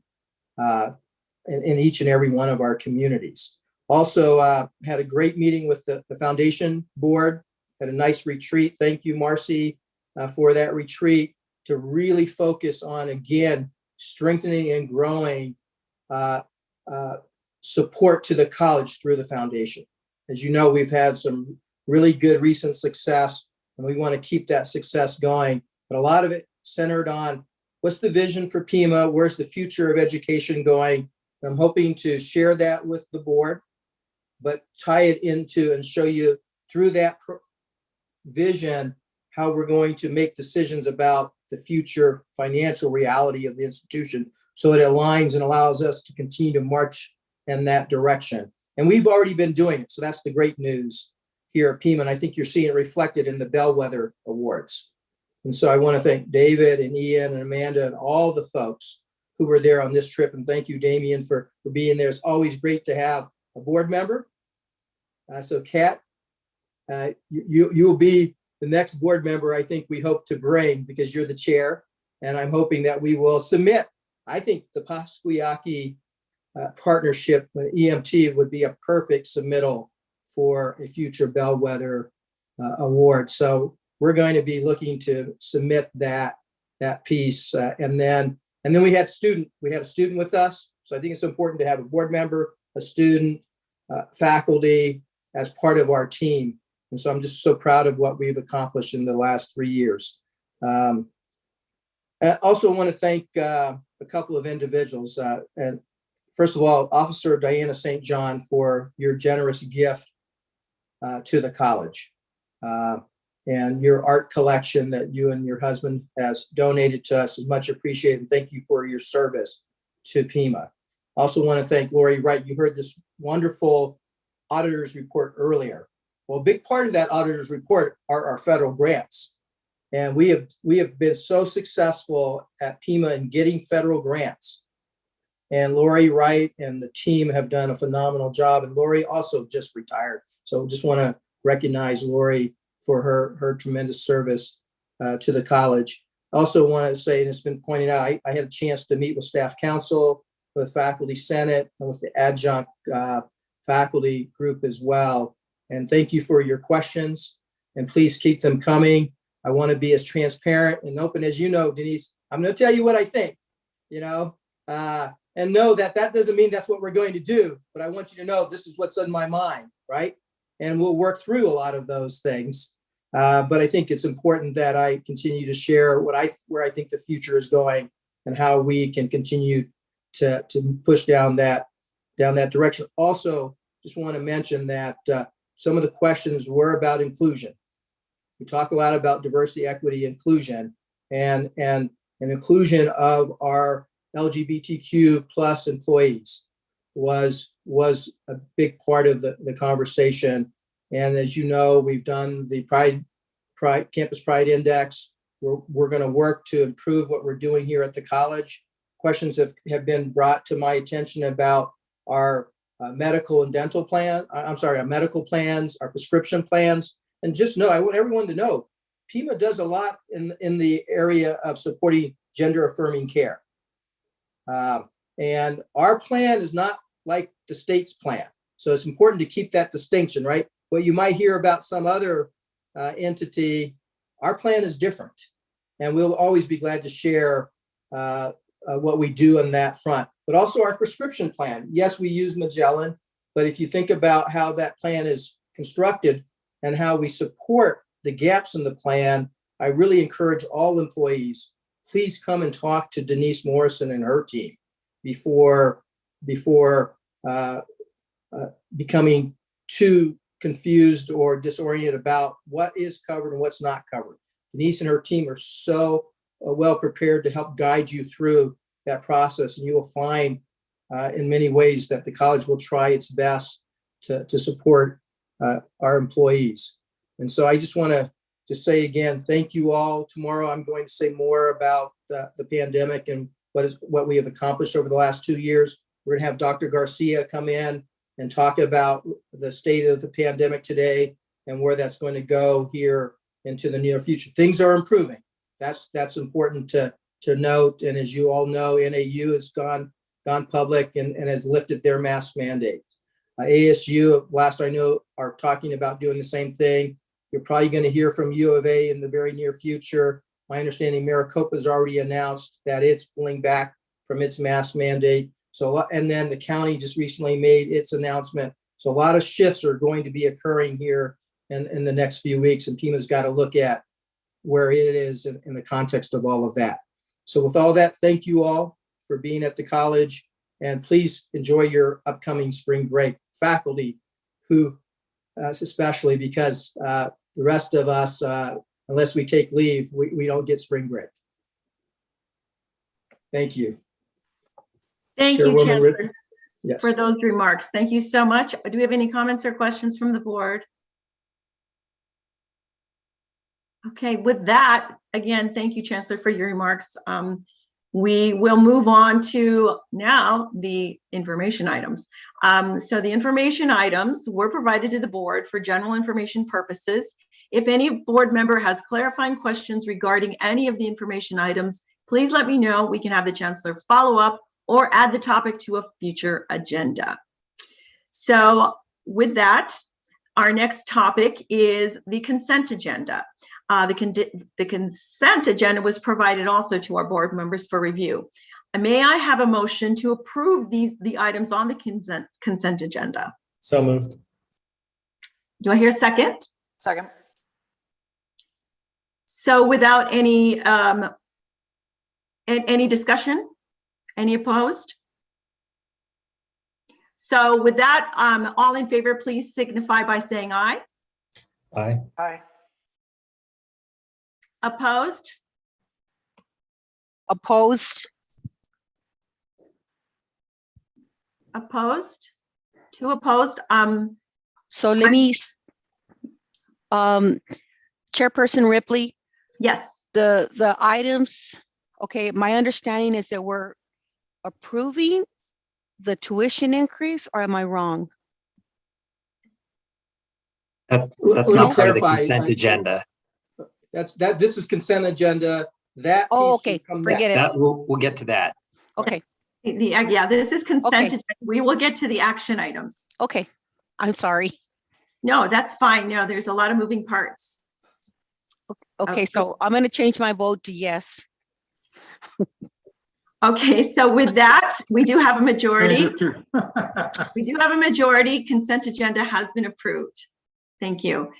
in each and every one of our communities. Also had a great meeting with the foundation board, had a nice retreat. Thank you, Marcy, for that retreat, to really focus on, again, strengthening and growing support to the college through the foundation. As you know, we've had some really good recent success, and we want to keep that success going. But a lot of it centered on what's the vision for Pima? Where's the future of education going? And I'm hoping to share that with the board, but tie it into and show you through that vision how we're going to make decisions about the future financial reality of the institution, So it aligns and allows us to continue to march in that direction. And we've already been doing it. So that's the great news here at Pima. And I think you're seeing it reflected in the Bellwether Awards. And so I want to thank David and Ian and Amanda and all the folks who were there on this trip. And thank you, Damien, for being there. It's always great to have a board member. So Kat, you'll be the next board member I think we hope to bring, because you're the chair. And I'm hoping that we will submit. I think the Pasquiyaki partnership with EMT would be a perfect submittal for a future Bellwether award. So we're going to be looking to submit that piece. And then we had a student with us. So I think it's important to have a board member, a student, faculty as part of our team. And so I'm just so proud of what we've accomplished in the last 3 years. I also want to thank a couple of individuals. And first of all, Officer Diana St. John, for your generous gift to the college. And your art collection that you and your husband has donated to us is much appreciated. And thank you for your service to Pima. Also want to thank Lori Wright. You heard this wonderful auditor's report earlier. Well, a big part of that auditor's report are our federal grants. And we have been so successful at Pima in getting federal grants. And Lori Wright and the team have done a phenomenal job. And Lori also just retired. So just want to recognize Lori for her tremendous service to the college. I also want to say, and it's been pointed out, I had a chance to meet with staff council, with faculty senate, and with the adjunct faculty group as well. And thank you for your questions, and please keep them coming. I want to be as transparent and open as you know, Denise. I'm going to tell you what I think, and know that doesn't mean that's what we're going to do, but I want you to know this is what's on my mind, right? And we'll work through a lot of those things. But I think it's important that I continue to share where I think the future is going and how we can continue to push down that direction. Also, just want to mention that some of the questions were about inclusion. We talk a lot about diversity, equity, inclusion, and inclusion of our LGBTQ plus employees was a big part of the conversation. And as you know, we've done the Campus Pride Index. We're going to work to improve what we're doing here at the college. Questions have been brought to my attention about our medical and dental plan. Our medical plans, our prescription plans. And just know, I want everyone to know, Pima does a lot in the area of supporting gender affirming care. And our plan is not like the state's plan. So it's important to keep that distinction, right? What you might hear about some other entity, our plan is different. And we'll always be glad to share what we do on that front. But also our prescription plan. Yes, we use Magellan, but if you think about how that plan is constructed and how we support the gaps in the plan, I really encourage all employees, please come and talk to Denise Morrison and her team before becoming too confused or disoriented about what is covered and what's not covered. Denise and her team are so well prepared to help guide you through that process, and you will find in many ways that the college will try its best to support our employees. And so I just want to say again, thank you all. Tomorrow I'm going to say more about the pandemic and what we have accomplished over the last 2 years. We're going to have Dr. Garcia come in and talk about the state of the pandemic today and where that's going to go here into the near future. Things are improving. That's important to note. And as you all know, NAU has gone public and has lifted their mask mandate. ASU, last I know, are talking about doing the same thing. You're probably going to hear from U of A in the very near future. My understanding, Maricopa has already announced that it's pulling back from its mask mandate. So, and then the county just recently made its announcement. So a lot of shifts are going to be occurring here in the next few weeks, and Pima's got to look at where it is in the context of all of that. So with all that, thank you all for being at the college, and please enjoy your upcoming spring break. Faculty who, especially because the rest of us, unless we take leave, we don't get spring break. Thank you. Thank you, Chairwoman Rip- Chancellor, Yes. for those remarks. Thank you so much. Do we have any comments or questions from the board? Okay, with that, again, thank you, Chancellor, for your remarks. We will move on to now the information items. So the information items were provided to the board for general information purposes. If any board member has clarifying questions regarding any of the information items, please let me know. We can have the Chancellor follow up or add the topic to a future agenda. So with that, our next topic is the consent agenda. The consent agenda was provided also to our board members for review. May I have a motion to approve the items on the consent agenda? So moved. Do I hear a second? Second. So without any discussion, any opposed? So with that, all in favor, please signify by saying aye. Aye. Aye. Opposed? Opposed? Opposed? Two opposed. So let me, Chairperson Ripley. Yes. The items, okay, my understanding is that we're approving the tuition increase, or am I wrong? That's Let me not part of the clarify. consent agenda. This is consent agenda. That Oh, piece okay, will come forget next. it. We'll get to that. Okay, Yeah, this is consent. Okay. agenda. We will get to the action items. okay, I'm sorry. No, that's fine. No, there's a lot of moving parts. Okay, so I'm gonna change my vote to yes. Okay, so with that, we do have a majority. Change it to- We do have a majority. Consent agenda has been approved. Thank you.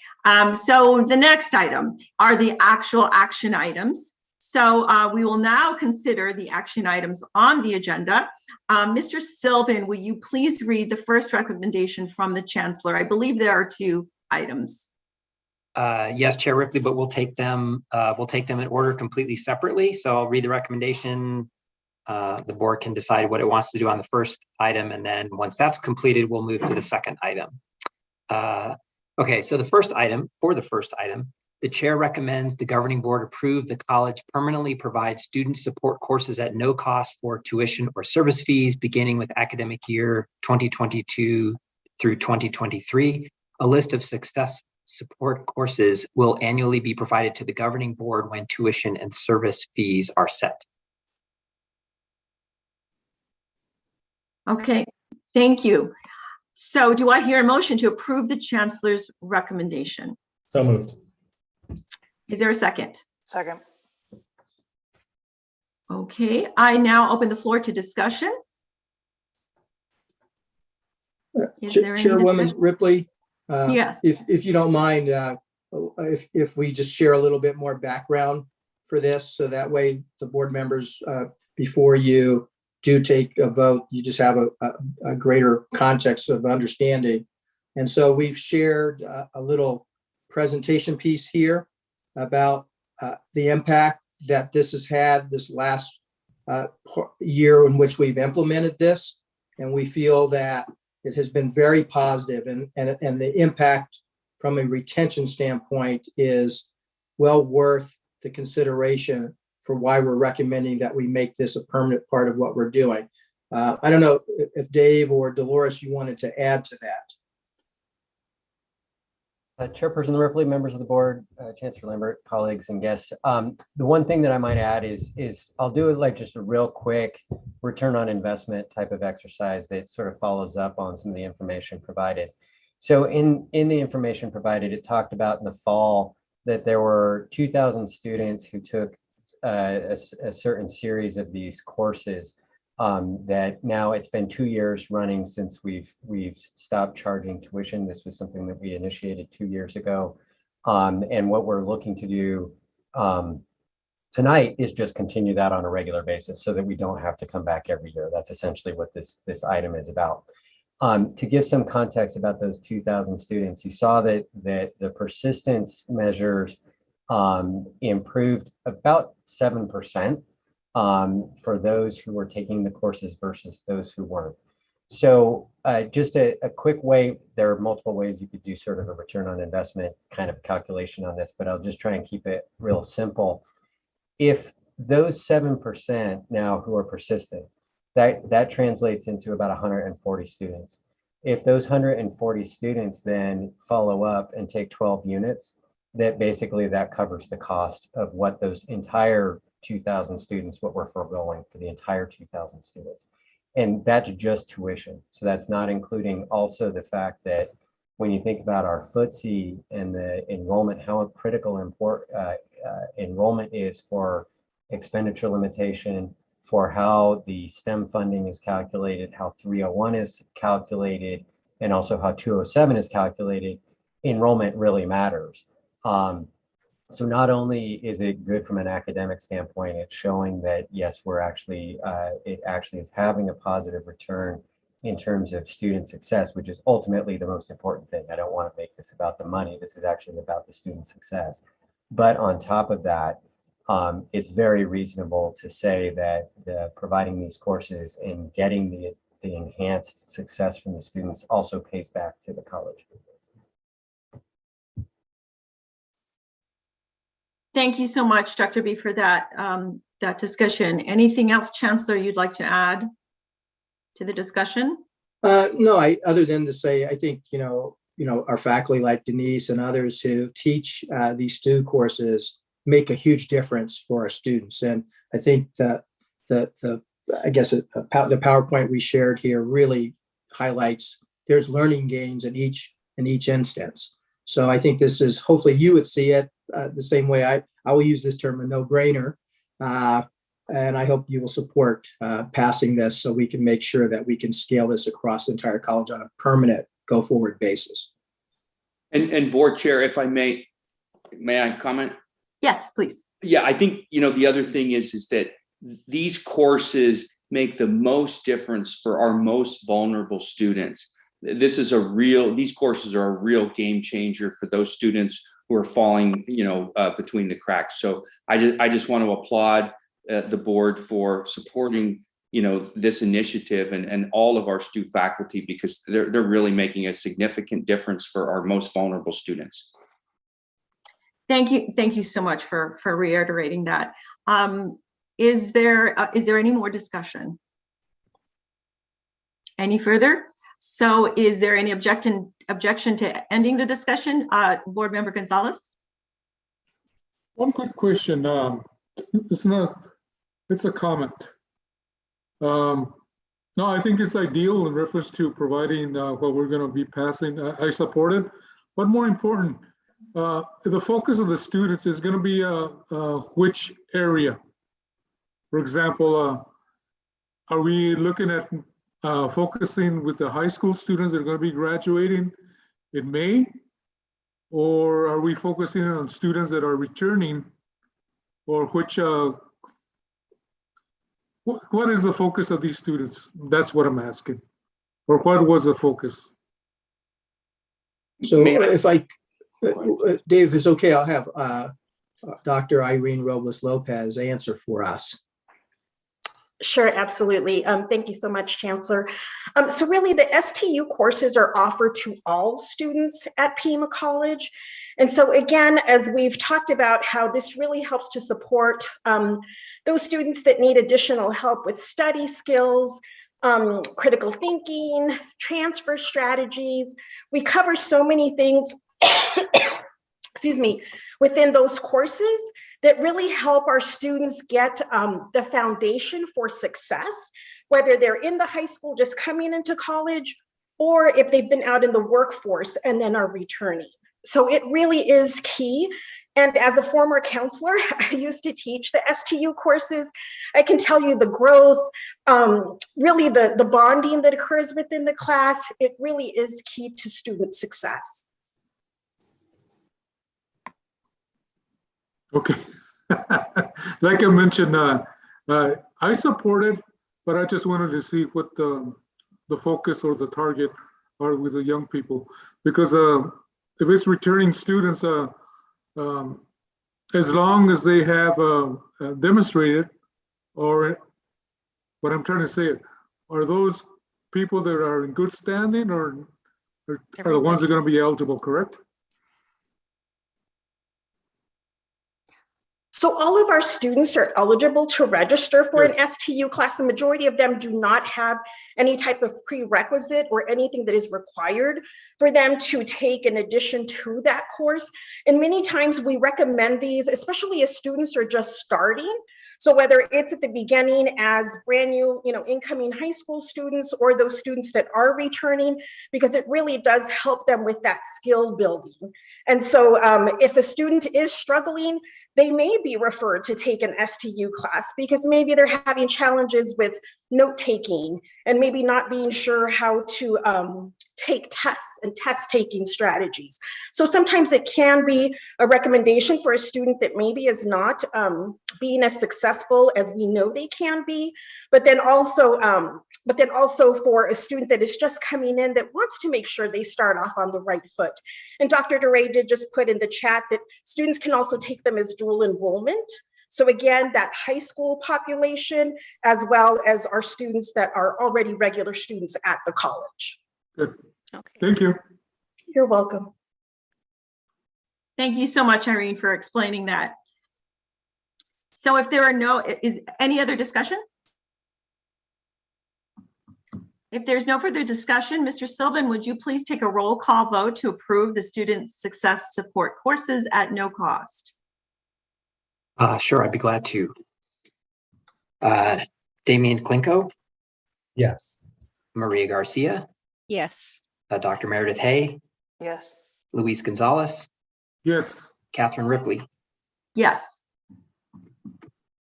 So the next item are the actual action items. So we will now consider the action items on the agenda. Mr. Sylvan, will you please read the first recommendation from the Chancellor? I believe there are two items. Yes, Chair Ripley, but we'll take them in order completely separately. So I'll read the recommendation. The board can decide what it wants to do on the first item, and then once that's completed, we'll move to the second item. Okay, so the first item, the chair recommends the governing board approve the college permanently provide student support courses at no cost for tuition or service fees beginning with academic year 2022 through 2023. A list of success support courses will annually be provided to the governing board when tuition and service fees are set. Okay, thank you. So do I hear a motion to approve the Chancellor's recommendation? So moved. Is there a second? Second. Okay, I now open the floor to discussion. Is there any Chairwoman discussion? Ripley? Yes. If you don't mind, if we just share a little bit more background for this, so that way the board members, before you do take a vote, you just have a greater context of understanding. And so we've shared a little presentation piece here about the impact that this has had this last year in which we've implemented this. And we feel that it has been very positive, and the impact from a retention standpoint is well worth the consideration for why we're recommending that we make this a permanent part of what we're doing. I don't know if Dave or Dolores, you wanted to add to that. Chairperson Ripley, members of the board, Chancellor Lambert, colleagues and guests. The one thing that I might add is I'll do it like just a real quick return on investment type of exercise that sort of follows up on some of the information provided. So in the information provided, it talked about in the fall that there were 2,000 students who took a certain series of these courses. That now it's been 2 years running since we've stopped charging tuition. This was something that we initiated 2 years ago. And what we're looking to do tonight is just continue that on a regular basis so that we don't have to come back every year. That's essentially what this item is about. To give some context about those 2,000 students, you saw that the persistence measures improved about 7%. for those who were taking the courses versus those who weren't. So just a quick way, there are multiple ways you could do sort of a return on investment kind of calculation on this, but I'll just try and keep it real simple. If those 7% now who are persistent, that translates into about 140 students. If those 140 students then follow up and take 12 units, that basically that covers the cost of what those entire 2,000 students, what we're foregoing for the entire 2,000 students. And that's just tuition. So that's not including also the fact that when you think about our FTSE and the enrollment, how critical enrollment is for expenditure limitation, for how the STEM funding is calculated, how 301 is calculated, and also how 207 is calculated, enrollment really matters. So not only is it good from an academic standpoint, it's showing that yes, we're actually, it actually is having a positive return in terms of student success, which is ultimately the most important thing. I don't want to make this about the money. This is actually about the student success. But on top of that, it's very reasonable to say that providing these courses and getting the enhanced success from the students also pays back to the college. Thank you so much, Dr. B, for that, that discussion. Anything else, Chancellor, you'd like to add to the discussion? No, other than to say, I think, our faculty like Denise and others who teach these STU courses make a huge difference for our students. And I think that the PowerPoint we shared here really highlights there's learning gains in each instance. So I think this is, hopefully you would see it the same way. I will use this term, a no-brainer. And I hope you will support passing this so we can make sure that we can scale this across the entire college on a permanent go-forward basis. And board chair, if I may I comment? Yes, please. Yeah, I think, the other thing is that these courses make the most difference for our most vulnerable students. These courses are a real game changer for those students who are falling, between the cracks. So I just want to applaud the board for supporting, this initiative and all of our STU faculty, because they're really making a significant difference for our most vulnerable students. Thank you so much for reiterating that. Is there any more discussion? Any further? So is there any objection to ending the discussion? Board Member Gonzalez? One quick question. It's a comment. No, I think it's ideal in reference to providing what we're going to be passing. I support it, but more important, the focus of the students is going to be which area. For example, are we looking at focusing with the high school students that are going to be graduating in May? Or are we focusing on students that are returning? Or which, what is the focus of these students? That's what I'm asking. Or what was the focus? So if Dave, if it's okay, I'll have Dr. Irene Robles Lopez answer for us. Sure, absolutely. Thank you so much, Chancellor. So really the STU courses are offered to all students at Pima College. And so again, as we've talked about how this really helps to support those students that need additional help with study skills, critical thinking, transfer strategies. We cover so many things, excuse me, within those courses that really help our students get the foundation for success, whether they're in the high school just coming into college, or if they've been out in the workforce and then are returning. So it really is key. And as a former counselor, I used to teach the STU courses. I can tell you the growth, really the bonding that occurs within the class, it really is key to student success. Okay. Like I mentioned, I support it, but I just wanted to see what the focus or the target are with the young people. Because if it's returning students, as long as they have demonstrated Or what I'm trying to say, are those people that are in good standing or are the ones that are going to be eligible, correct? So all of our students are eligible to register for Yes. an STU class. The majority of them do not have any type of prerequisite or anything that is required for them to take in addition to that course. And many times we recommend these, especially as students are just starting. So whether it's at the beginning as brand new, incoming high school students or those students that are returning, because it really does help them with that skill building. And so if a student is struggling, they may be referred to take an STU class because maybe they're having challenges with note taking and maybe not being sure how to take tests and test taking strategies. So sometimes it can be a recommendation for a student that maybe is not being as successful as we know they can be, but then also for a student that is just coming in that wants to make sure they start off on the right foot. And Dr. DeRay did just put in the chat that students can also take them as dual enrollment. So again, that high school population, as well as our students that are already regular students at the college. Good. Okay. Thank you. You're welcome. Thank you so much, Irene, for explaining that. So if there are is any other discussion? If there's no further discussion, Mr. Sylvan, would you please take a roll call vote to approve the student success support courses at no cost? Sure, I'd be glad to. Damian Klinko, Yes. Maria Garcia, Yes. Dr. Meredith Hay, Yes. Luis Gonzalez, Yes. Catherine Ripley. Yes.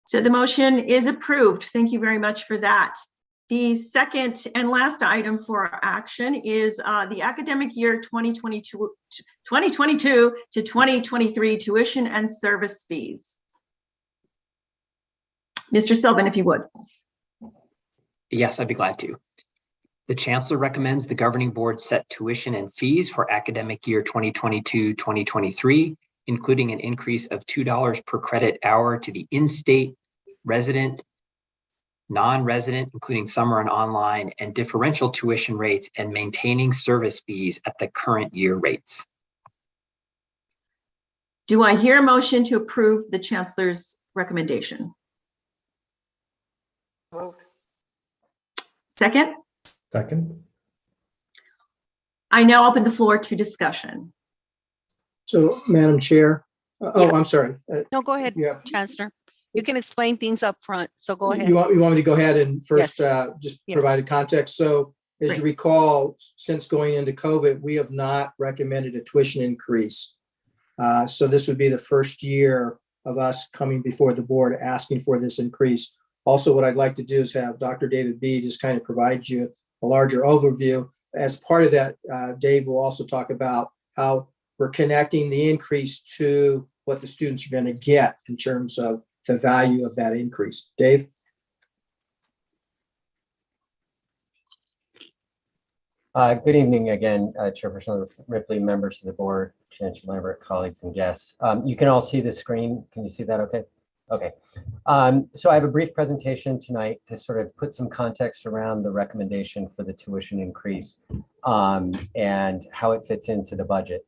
So the motion is approved. Thank you very much for that. The second and last item for our action is the academic year 2022 to 2023 tuition and service fees. Mr. Sylvan, if you would. Yes, I'd be glad to. The Chancellor recommends the governing board set tuition and fees for academic year 2022-2023, including an increase of $2 per credit hour to the in-state, resident, non-resident, including summer and online, and differential tuition rates, and maintaining service fees at the current year rates. Do I hear a motion to approve the Chancellor's recommendation? Moved. Second? Second. I now open the floor to discussion. So, Madam Chair, I'm sorry. No, go ahead, Yeah. Chancellor. You can explain things up front, so go ahead. You want me to go ahead and first just Yes. provide a context? So as you recall, since going into COVID, we have not recommended a tuition increase. So this would be the first year of us coming before the board asking for this increase. Also, what I'd like to do is have Dr. David B. just kind of provide you a larger overview. As part of that, Dave will also talk about how we're connecting the increase to what the students are going to get in terms of the value of that increase. Dave? Good evening again, Chairperson Ripley, members of the board, Chancellor Lambert, colleagues and guests. You can all see the screen. Can you see that okay? Okay. So I have a brief presentation tonight to sort of put some context around the recommendation for the tuition increase and how it fits into the budget.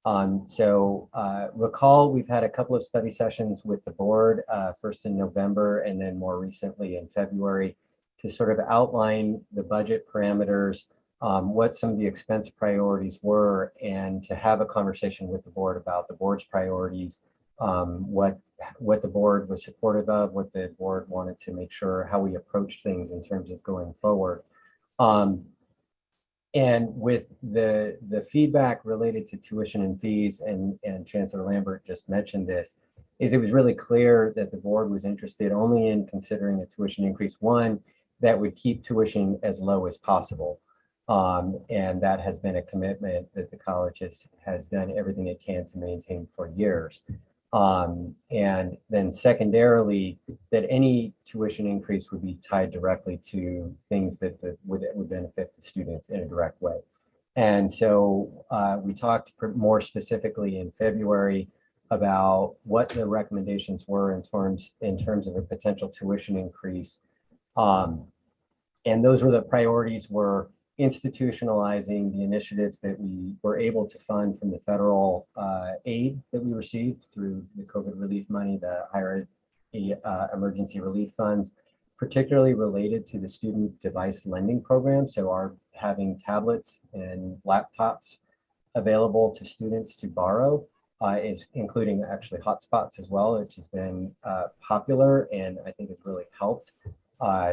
Recall we've had a couple of study sessions with the board, first in November and then more recently in February, to sort of outline the budget parameters, what some of the expense priorities were, and to have a conversation with the board about the board's priorities, what the board was supportive of, what the board wanted to make sure, how we approach things in terms of going forward. And with the feedback related to tuition and fees, and Chancellor Lambert just mentioned this, is it was really clear that the board was interested only in considering a tuition increase, one, that would keep tuition as low as possible. And that has been a commitment that the college has done everything it can to maintain for years. And then secondarily, that any tuition increase would be tied directly to things that would benefit the students in a direct way. And so we talked more specifically in February about what the recommendations were in terms of a potential tuition increase. And those were the priorities were institutionalizing the initiatives that we were able to fund from the federal aid that we received through the COVID relief money, the higher ed emergency relief funds, particularly related to the student device lending program. So our having tablets and laptops available to students to borrow is including actually hotspots as well, which has been popular and I think has really helped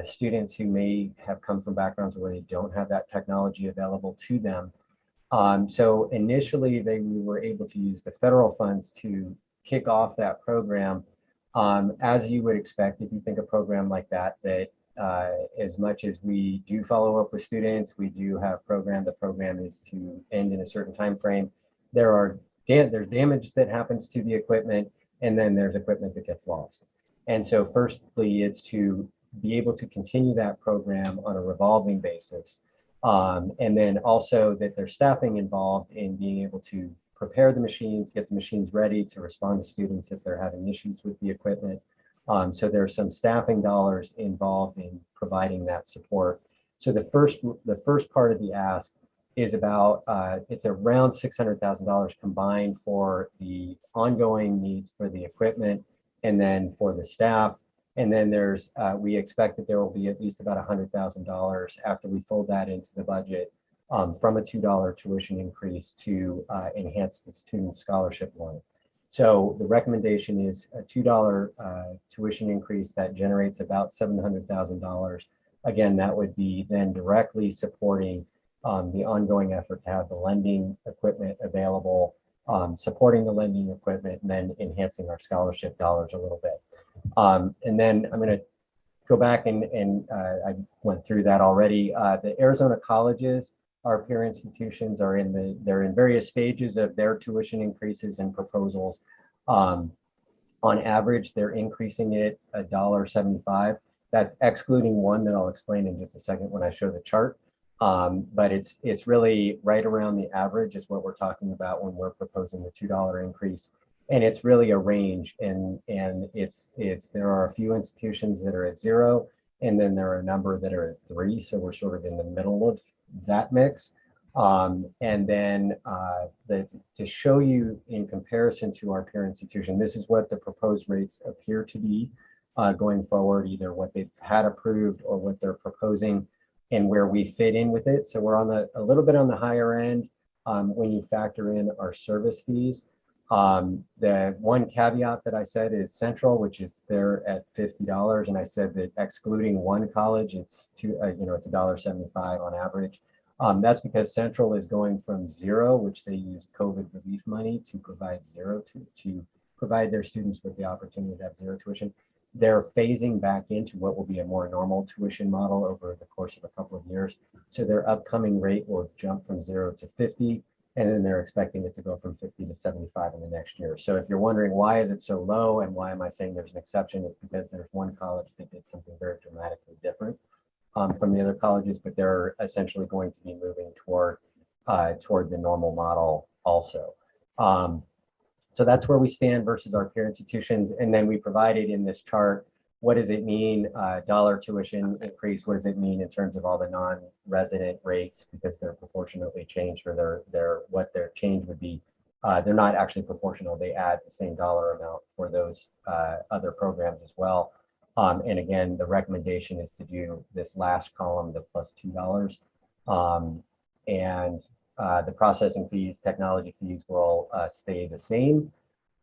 students who may have come from backgrounds where they don't have that technology available to them. So initially we were able to use the federal funds to kick off that program. As you would expect, if you think a program like that, as much as we do follow up with students, we do have the program is to end in a certain time frame. There's damage that happens to the equipment, and then there's equipment that gets lost. And so firstly, it's to be able to continue that program on a revolving basis. And then also that there's staffing involved in being able to prepare the machines, get the machines ready to respond to students if they're having issues with the equipment. So there's some staffing dollars involved in providing that support. So the first part of the ask is about, it's around $600,000 combined for the ongoing needs for the equipment and then for the staff. And then there's, we expect that there will be at least about $100,000 after we fold that into the budget from a $2 tuition increase to enhance the student scholarship line. So the recommendation is a $2 tuition increase that generates about $700,000. Again, that would be then directly supporting the ongoing effort to have the lending equipment available, supporting the lending equipment, and then enhancing our scholarship dollars a little bit. And then I'm going to go back and I went through that already. The Arizona colleges, our peer institutions are they're in various stages of their tuition increases and proposals. On average, they're increasing it $1.75. That's excluding one that I'll explain in just a second when I show the chart. But it's really right around the average is what we're talking about when we're proposing the $2 increase. And it's really a range, and there are a few institutions that are at 0, and then there are a number that are at 3. So we're sort of in the middle of that mix. And then to show you in comparison to our peer institution, this is what the proposed rates appear to be going forward, either what they've had approved or what they're proposing and where we fit in with it. So we're on a little bit on the higher end when you factor in our service fees. The one caveat that I said is Central, which is there at $50, and I said that excluding one college, it's it's $1.75 on average. That's because Central is going from 0, which they used COVID relief money to provide to provide their students with the opportunity to have 0 tuition. They're phasing back into what will be a more normal tuition model over the course of a couple of years. So their upcoming rate will jump from 0 to 50. And then they're expecting it to go from 50 to 75 in the next year. So if you're wondering why is it so low and why am I saying there's an exception, it's because there's one college that did something very dramatically different from the other colleges, but they're essentially going to be moving toward the normal model also. So that's where we stand versus our peer institutions. And then we provided in this chart, what does it mean, dollar tuition increase? What does it mean in terms of all the non-resident rates, because they're proportionately changed, or what their change would be. They're not actually proportional. They add the same dollar amount for those other programs as well. And again, the recommendation is to do this last column, the plus $2. And the processing fees, technology fees will stay the same.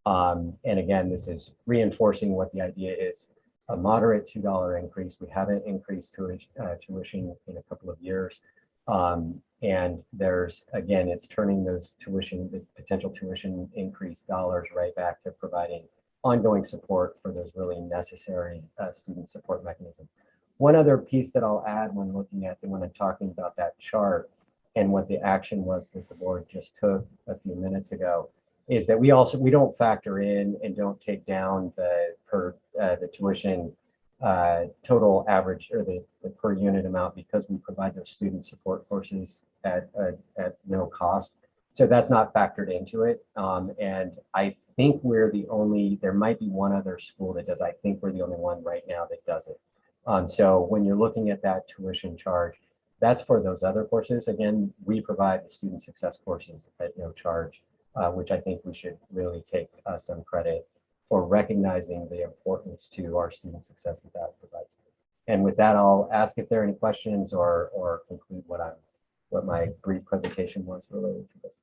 And again, this is reinforcing what the idea is. A moderate $2 increase. We haven't increased tuition in a couple of years. And there's, again, it's turning those the potential tuition increase dollars right back to providing ongoing support for those really necessary student support mechanisms. One other piece that I'll add when I'm talking about that chart and what the action was that the board just took a few minutes ago is that we don't factor in and don't take down the tuition total average or the per unit amount, because we provide those student support courses at no cost. So that's not factored into it. And I think we're the only, there might be one other school that does. I think we're the only one right now that does it. So when you're looking at that tuition charge, that's for those other courses. Again, we provide the student success courses at no charge, which I think we should really take some credit for recognizing the importance to our student success that provides. And with that, I'll ask if there are any questions or conclude what my brief presentation was related to this.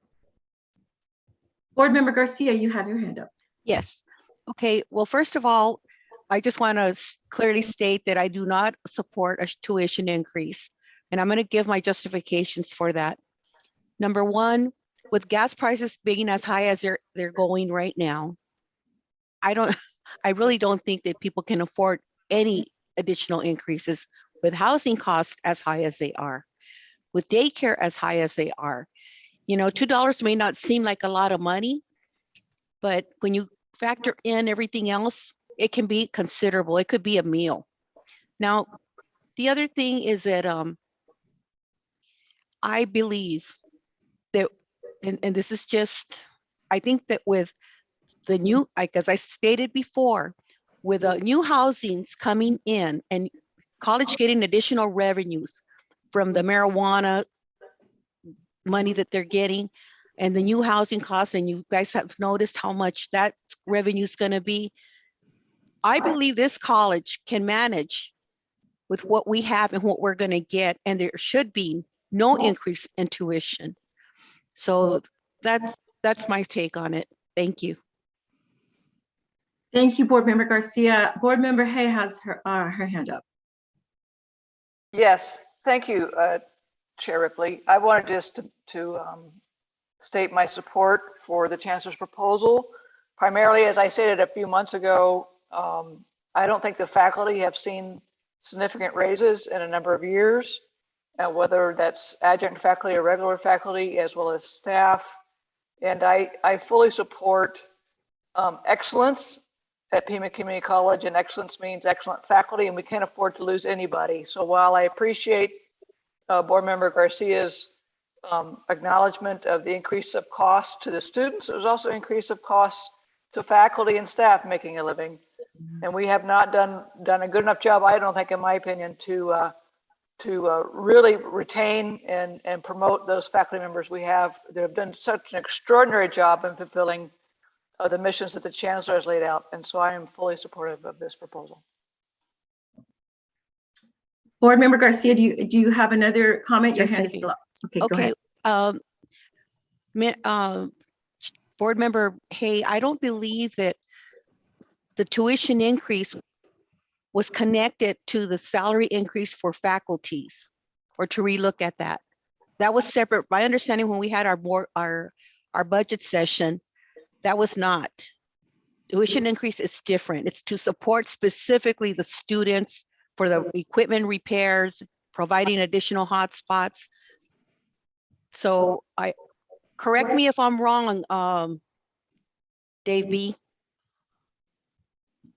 Board Member Garcia, you have your hand up. Yes. Okay. Well, first of all, I just want to clearly state that I do not support a tuition increase, and I'm going to give my justifications for that. Number one, with gas prices being as high as they're going right now, I really don't think that people can afford any additional increases with housing costs as high as they are, with daycare as high as they are. You know, $2 may not seem like a lot of money, but when you factor in everything else, it can be considerable. It could be a meal. Now, the other thing is that I believe that, and this is just, I think that with the new, like as I stated before, with new housings coming in and college getting additional revenues from the marijuana money that they're getting and the new housing costs, and you guys have noticed how much that revenue is going to be. I believe this college can manage with what we have and what we're going to get, and there should be no increase in tuition. So that's my take on it. Thank you. Thank you, Board Member Garcia. Board Member Hay has her hand up. Yes, thank you, Chair Ripley. I wanted just to state my support for the Chancellor's proposal. Primarily, as I stated a few months ago, I don't think the faculty have seen significant raises in a number of years, whether that's adjunct faculty or regular faculty, as well as staff. And I fully support excellence at Pima Community College, and excellence means excellent faculty, and we can't afford to lose anybody. So while I appreciate Board Member Garcia's acknowledgement of the increase of costs to the students, there was also increase of costs to faculty and staff making a living. And we have not done a good enough job, I don't think, in my opinion, to really retain and promote those faculty members we have that have done such an extraordinary job in fulfilling the missions that the Chancellor has laid out. And so I am fully supportive of this proposal. Board Member Garcia, do you have another comment? Your Yes, hand I is do. still up. Okay, go ahead. Board Member Hay, I don't believe that the tuition increase was connected to the salary increase for faculties, or to relook at that. That was separate. My understanding, when we had our budget session, that was not. Tuition increase is different. It's to support specifically the students for the equipment repairs, providing additional hotspots. So correct me if I'm wrong, Dave B.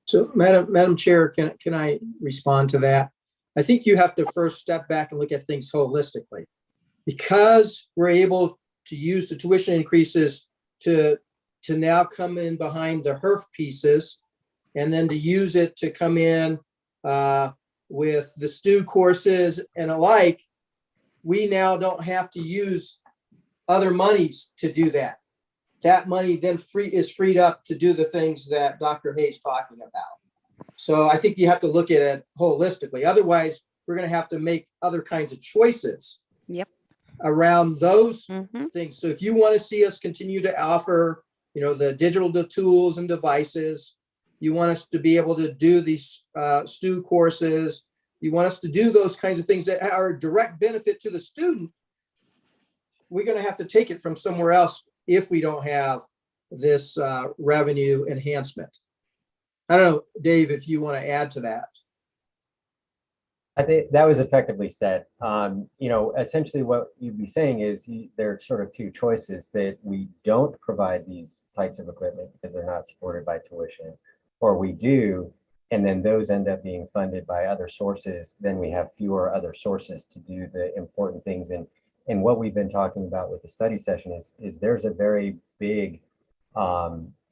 So Madam Chair, can I respond to that? I think you have to first step back and look at things holistically. Because we're able to use the tuition increases to now come in behind the HERF pieces, and then to use it to come in with the STU courses and alike, we now don't have to use other monies to do that. That money then is freed up to do the things that Dr. Hayes talking about. So I think you have to look at it holistically. Otherwise, we're going to have to make other kinds of choices around those things. So if you want to see us continue to offer, the digital tools and devices, you want us to be able to do these STU courses, you want us to do those kinds of things that are a direct benefit to the student, we're going to have to take it from somewhere else if we don't have this revenue enhancement. I don't know, Dave, if you want to add to that. I think that was effectively said. Essentially what you'd be saying is there are sort of two choices: that we don't provide these types of equipment because they're not supported by tuition, or we do, and then those end up being funded by other sources. Then we have fewer other sources to do the important things. And what we've been talking about with the study session is there's a very big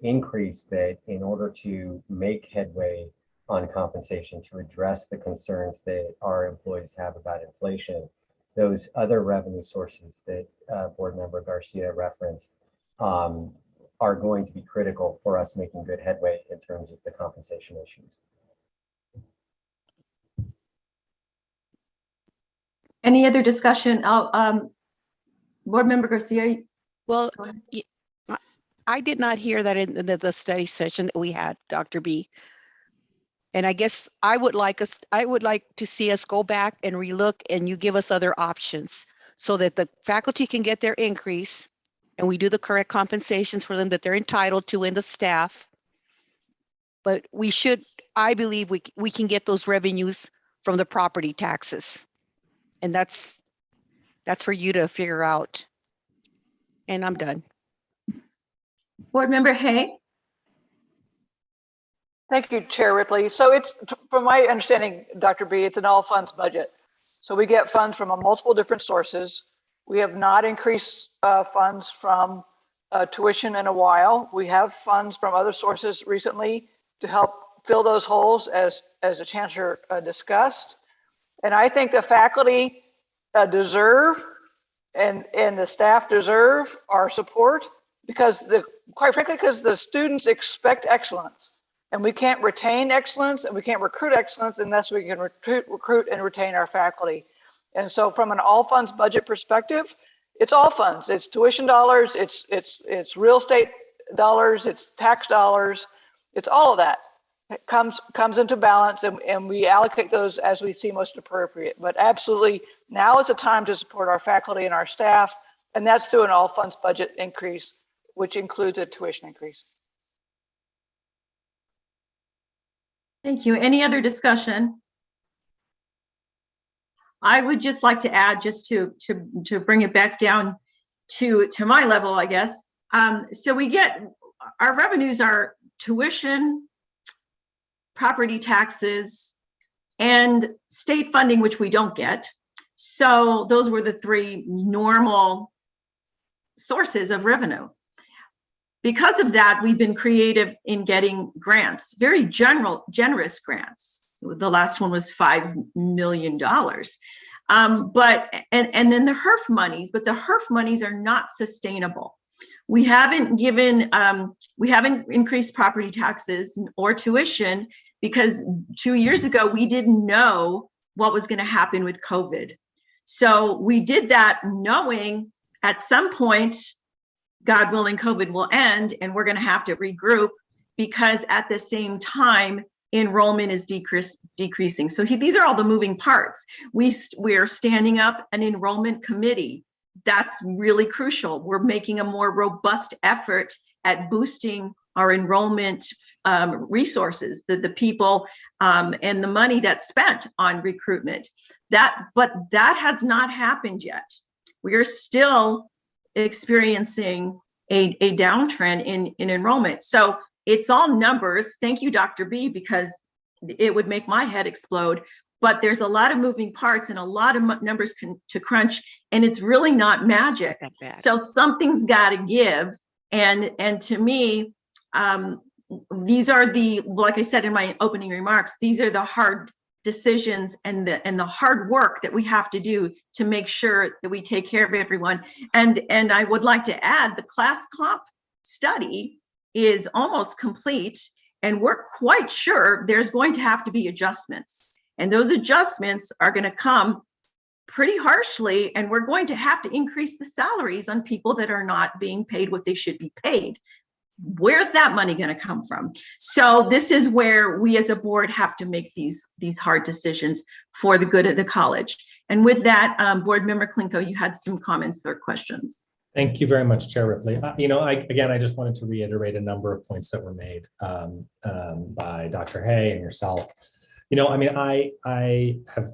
increase that in order to make headway on compensation to address the concerns that our employees have about inflation, those other revenue sources that Board Member Garcia referenced are going to be critical for us making good headway in terms of the compensation issues. Any other discussion? Board Member Garcia? Well, I did not hear that in the study session that we had, Dr. B. And I guess I would like to see us go back and relook, and you give us other options so that the faculty can get their increase and we do the correct compensations for them that they're entitled to in the staff. But we should, I believe we can get those revenues from the property taxes. And that's for you to figure out. And I'm done. Board Member Hay? Thank you, Chair Ripley. So it's, from my understanding, Dr. B, it's an all funds budget. So we get funds from multiple different sources. We have not increased funds from tuition in a while. We have funds from other sources recently to help fill those holes, as the Chancellor discussed. And I think the faculty deserve and the staff deserve our support because quite frankly, because the students expect excellence. And we can't retain excellence and we can't recruit excellence unless we can recruit and retain our faculty. And so from an all funds budget perspective, it's all funds. It's tuition dollars, it's real estate dollars, it's tax dollars, it's all of that. It comes into balance and we allocate those as we see most appropriate. But absolutely, now is the time to support our faculty and our staff, and that's through an all funds budget increase, which includes a tuition increase. Thank you. Any other discussion? I would just like to add, just to bring it back down to my level, I guess. So we get, our revenues are tuition, property taxes, and state funding, which we don't get. So those were the three normal sources of revenue. Because of that, we've been creative in getting grants, very generous grants. The last one was $5 million. And then the HERF monies, but the HERF monies are not sustainable. We haven't increased property taxes or tuition because 2 years ago, we didn't know what was going to happen with COVID. So we did that knowing at some point, God willing, COVID will end and we're going to have to regroup because at the same time, enrollment is decreasing. So these are all the moving parts. We're standing up an enrollment committee. That's really crucial. We're making a more robust effort at boosting our enrollment resources, the people and the money that's spent on recruitment. But that has not happened yet. We are still experiencing a downtrend in enrollment. So it's all numbers. Thank you, Dr. B, because it would make my head explode. But there's a lot of moving parts and a lot of numbers to crunch, and it's really not magic. So something's got to give. And to me, these are like I said in my opening remarks, these are the hard decisions and the hard work that we have to do to make sure that we take care of everyone. And I would like to add, the class comp study is almost complete, and we're quite sure there's going to have to be adjustments. And those adjustments are going to come pretty harshly, and we're going to have to increase the salaries on people that are not being paid what they should be paid. Where's that money going to come from? So this is where we as a board have to make these hard decisions for the good of the college. And with that, Board Member Klinko, you had some comments or questions. Thank you very much, Chair Ripley. I just wanted to reiterate a number of points that were made by Dr. Hay and yourself. I have,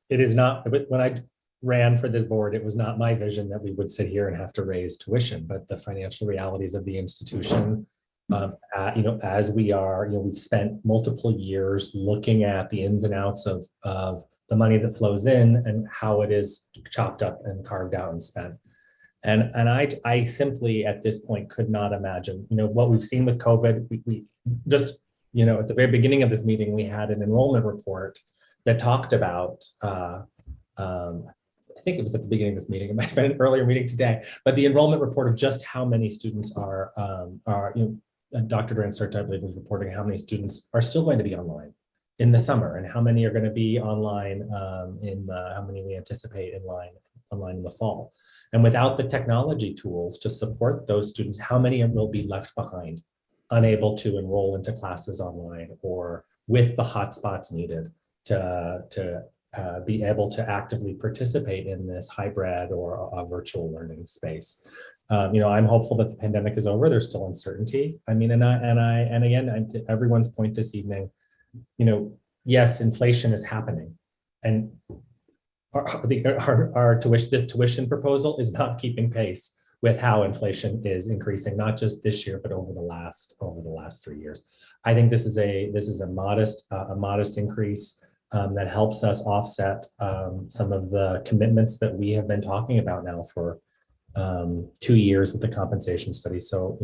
it is not, when I ran for this board, it was not my vision that we would sit here and have to raise tuition, but the financial realities of the institution, as we are, we've spent multiple years looking at the ins and outs of the money that flows in and how it is chopped up and carved out and spent. And I simply at this point could not imagine, what we've seen with COVID. We just, at the very beginning of this meeting, we had an enrollment report that talked about, I think it was at the beginning of this meeting, it might have been an earlier meeting today, but the enrollment report of just how many students are Dr. Duran-Sert, I believe, was reporting how many students are still going to be online in the summer and how many are going to be online how many we anticipate online in the fall. And without the technology tools to support those students, how many will be left behind, unable to enroll into classes online or with the hotspots needed to be able to actively participate in this hybrid or a virtual learning space. I'm hopeful that the pandemic is over. There's still uncertainty. I mean, and again, everyone's point this evening, yes, inflation is happening, and this tuition proposal is not keeping pace with how inflation is increasing, not just this year, but over the last 3 years. I think this is a modest increase that helps us offset some of the commitments that we have been talking about now for 2 years with the compensation study. So,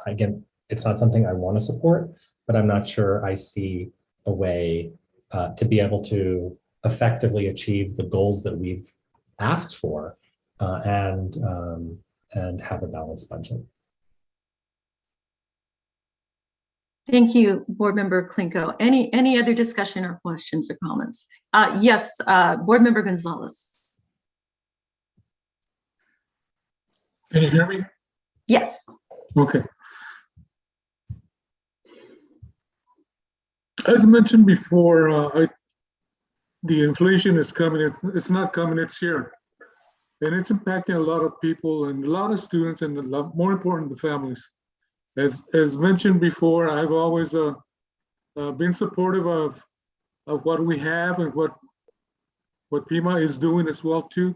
again, it's not something I want to support, but I'm not sure I see a way to be able to effectively achieve the goals that we've asked for and have a balanced budget. Thank you, Board Member Klinko. Any other discussion or questions or comments? Yes, Board Member Gonzalez. Can you hear me? Yes. Okay. As mentioned before, the inflation is coming. It's not coming, it's here. And it's impacting a lot of people and a lot of students and more important, the families. As mentioned before, I've always been supportive of what we have and what Pima is doing as well too.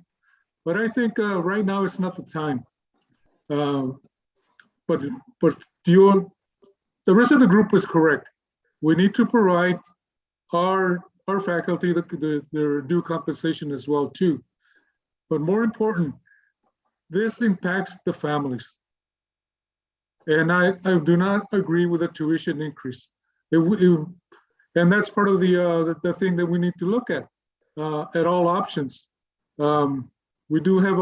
But I think right now it's not the time. But the rest of the group is correct. We need to provide our faculty their due compensation as well too. But more important, this impacts the families. And I do not agree with a tuition increase. And that's part of the thing that we need to look at all options. We do have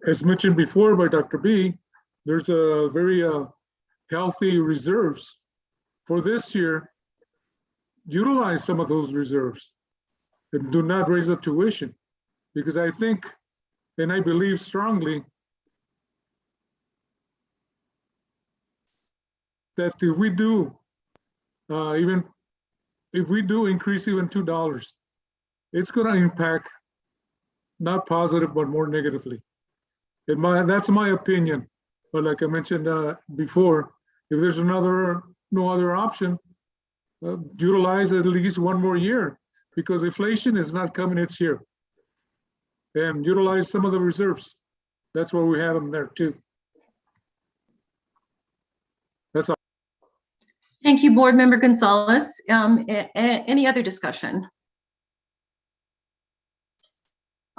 as mentioned before by Dr. B, there's a very healthy reserves for this year. Utilize some of those reserves and do not raise the tuition, because I think, and I believe strongly, that if we do increase even $2, it's going to impact not positive but more negatively. That's my opinion. But like I mentioned before, if there's no other option, utilize at least one more year, because inflation is not coming, it's here. And utilize some of the reserves. That's where we have them there too. That's all. Thank you, Board Member Gonzalez. Any other discussion?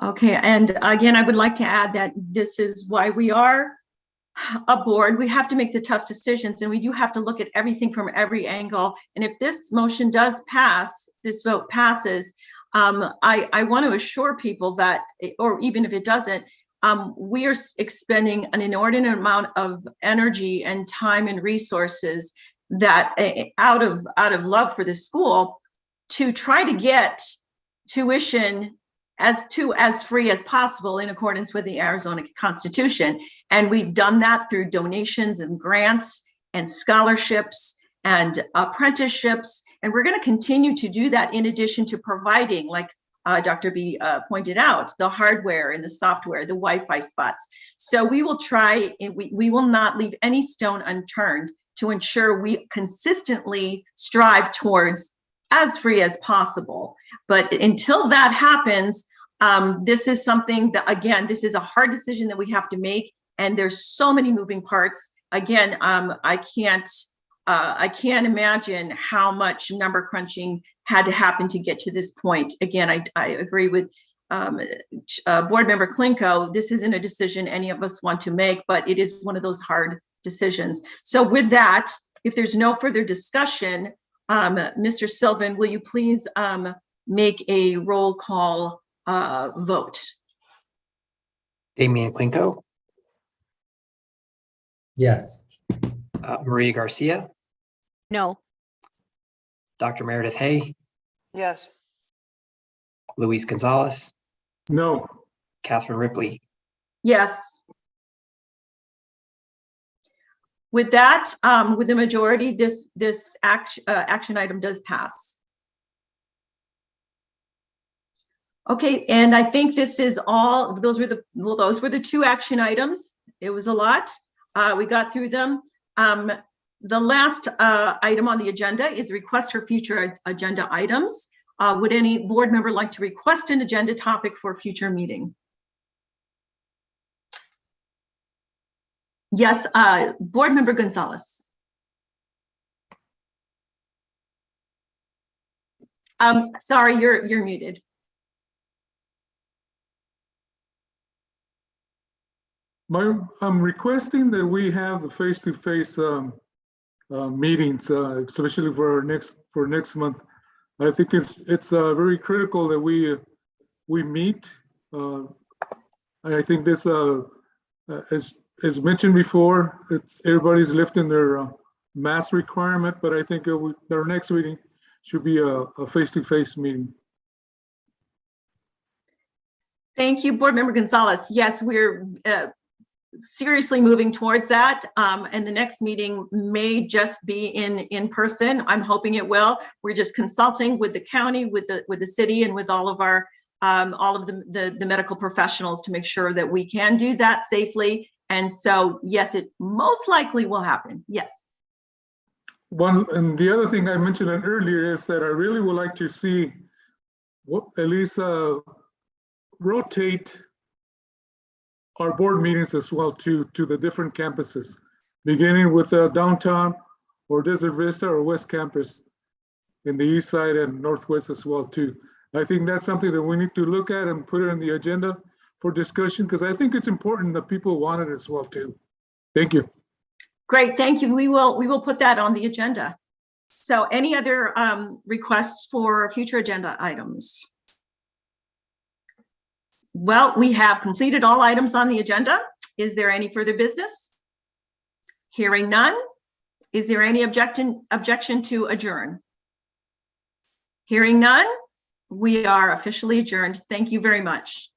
Okay, and again, I would like to add that this is why we are a board. We have to make the tough decisions, and we do have to look at everything from every angle. And if this motion does pass, this vote passes, I want to assure people that, or even if it doesn't, we are expending an inordinate amount of energy and time and resources that out of love for the school to try to get tuition as free as possible in accordance with the Arizona Constitution. And we've done that through donations and grants and scholarships and apprenticeships. And we're going to continue to do that in addition to providing, like Dr. B pointed out, the hardware and the software, the Wi-Fi spots. So we will try, we will not leave any stone unturned to ensure we consistently strive towards as free as possible. But until that happens, this is something that, again, this is a hard decision that we have to make. And there's so many moving parts. Again, I can't imagine how much number crunching had to happen to get to this point. Again, I agree with Board Member Klinko, this isn't a decision any of us want to make, but it is one of those hard decisions. So with that, if there's no further discussion, Mr. Sylvan, will you please make a roll call vote? Damian Klinko, Yes. Maria Garcia, No. Dr. Meredith Hay, Yes. Luis Gonzalez, No. Catherine Ripley. Yes. With that, with the majority, this action item does pass. Okay, and I think this is all. Those were the two action items. It was a lot. We got through them. The last item on the agenda is request for future agenda items. Would any board member like to request an agenda topic for future meeting? Yes, Board Member Gonzalez. Sorry, you're muted. I'm requesting that we have the face-to-face meetings, especially for next month. I think it's very critical that we meet. I think this, as mentioned before, everybody's lifting their mask requirement, but I think our next meeting should be a face-to-face meeting. Thank you, Board Member Gonzalez. Yes, we're seriously moving towards that, and the next meeting may just be in person. I'm hoping it will. We're just consulting with the county, with the city, and with all of our the medical professionals to make sure that we can do that safely. And so, yes, it most likely will happen. Yes. And the other thing I mentioned earlier is that I really would like to see at least rotate our board meetings as well to the different campuses, beginning with downtown or Desert Vista or West Campus in the east side and northwest as well too. I think that's something that we need to look at and put it on the agenda for discussion, because I think it's important that people want it as well too. Thank you. Great, thank you. We will put that on the agenda. So any other requests for future agenda items? Well, we have completed all items on the agenda. Is there any further business? Hearing none. Is there any objection to adjourn? Hearing none, we are officially adjourned. Thank you very much.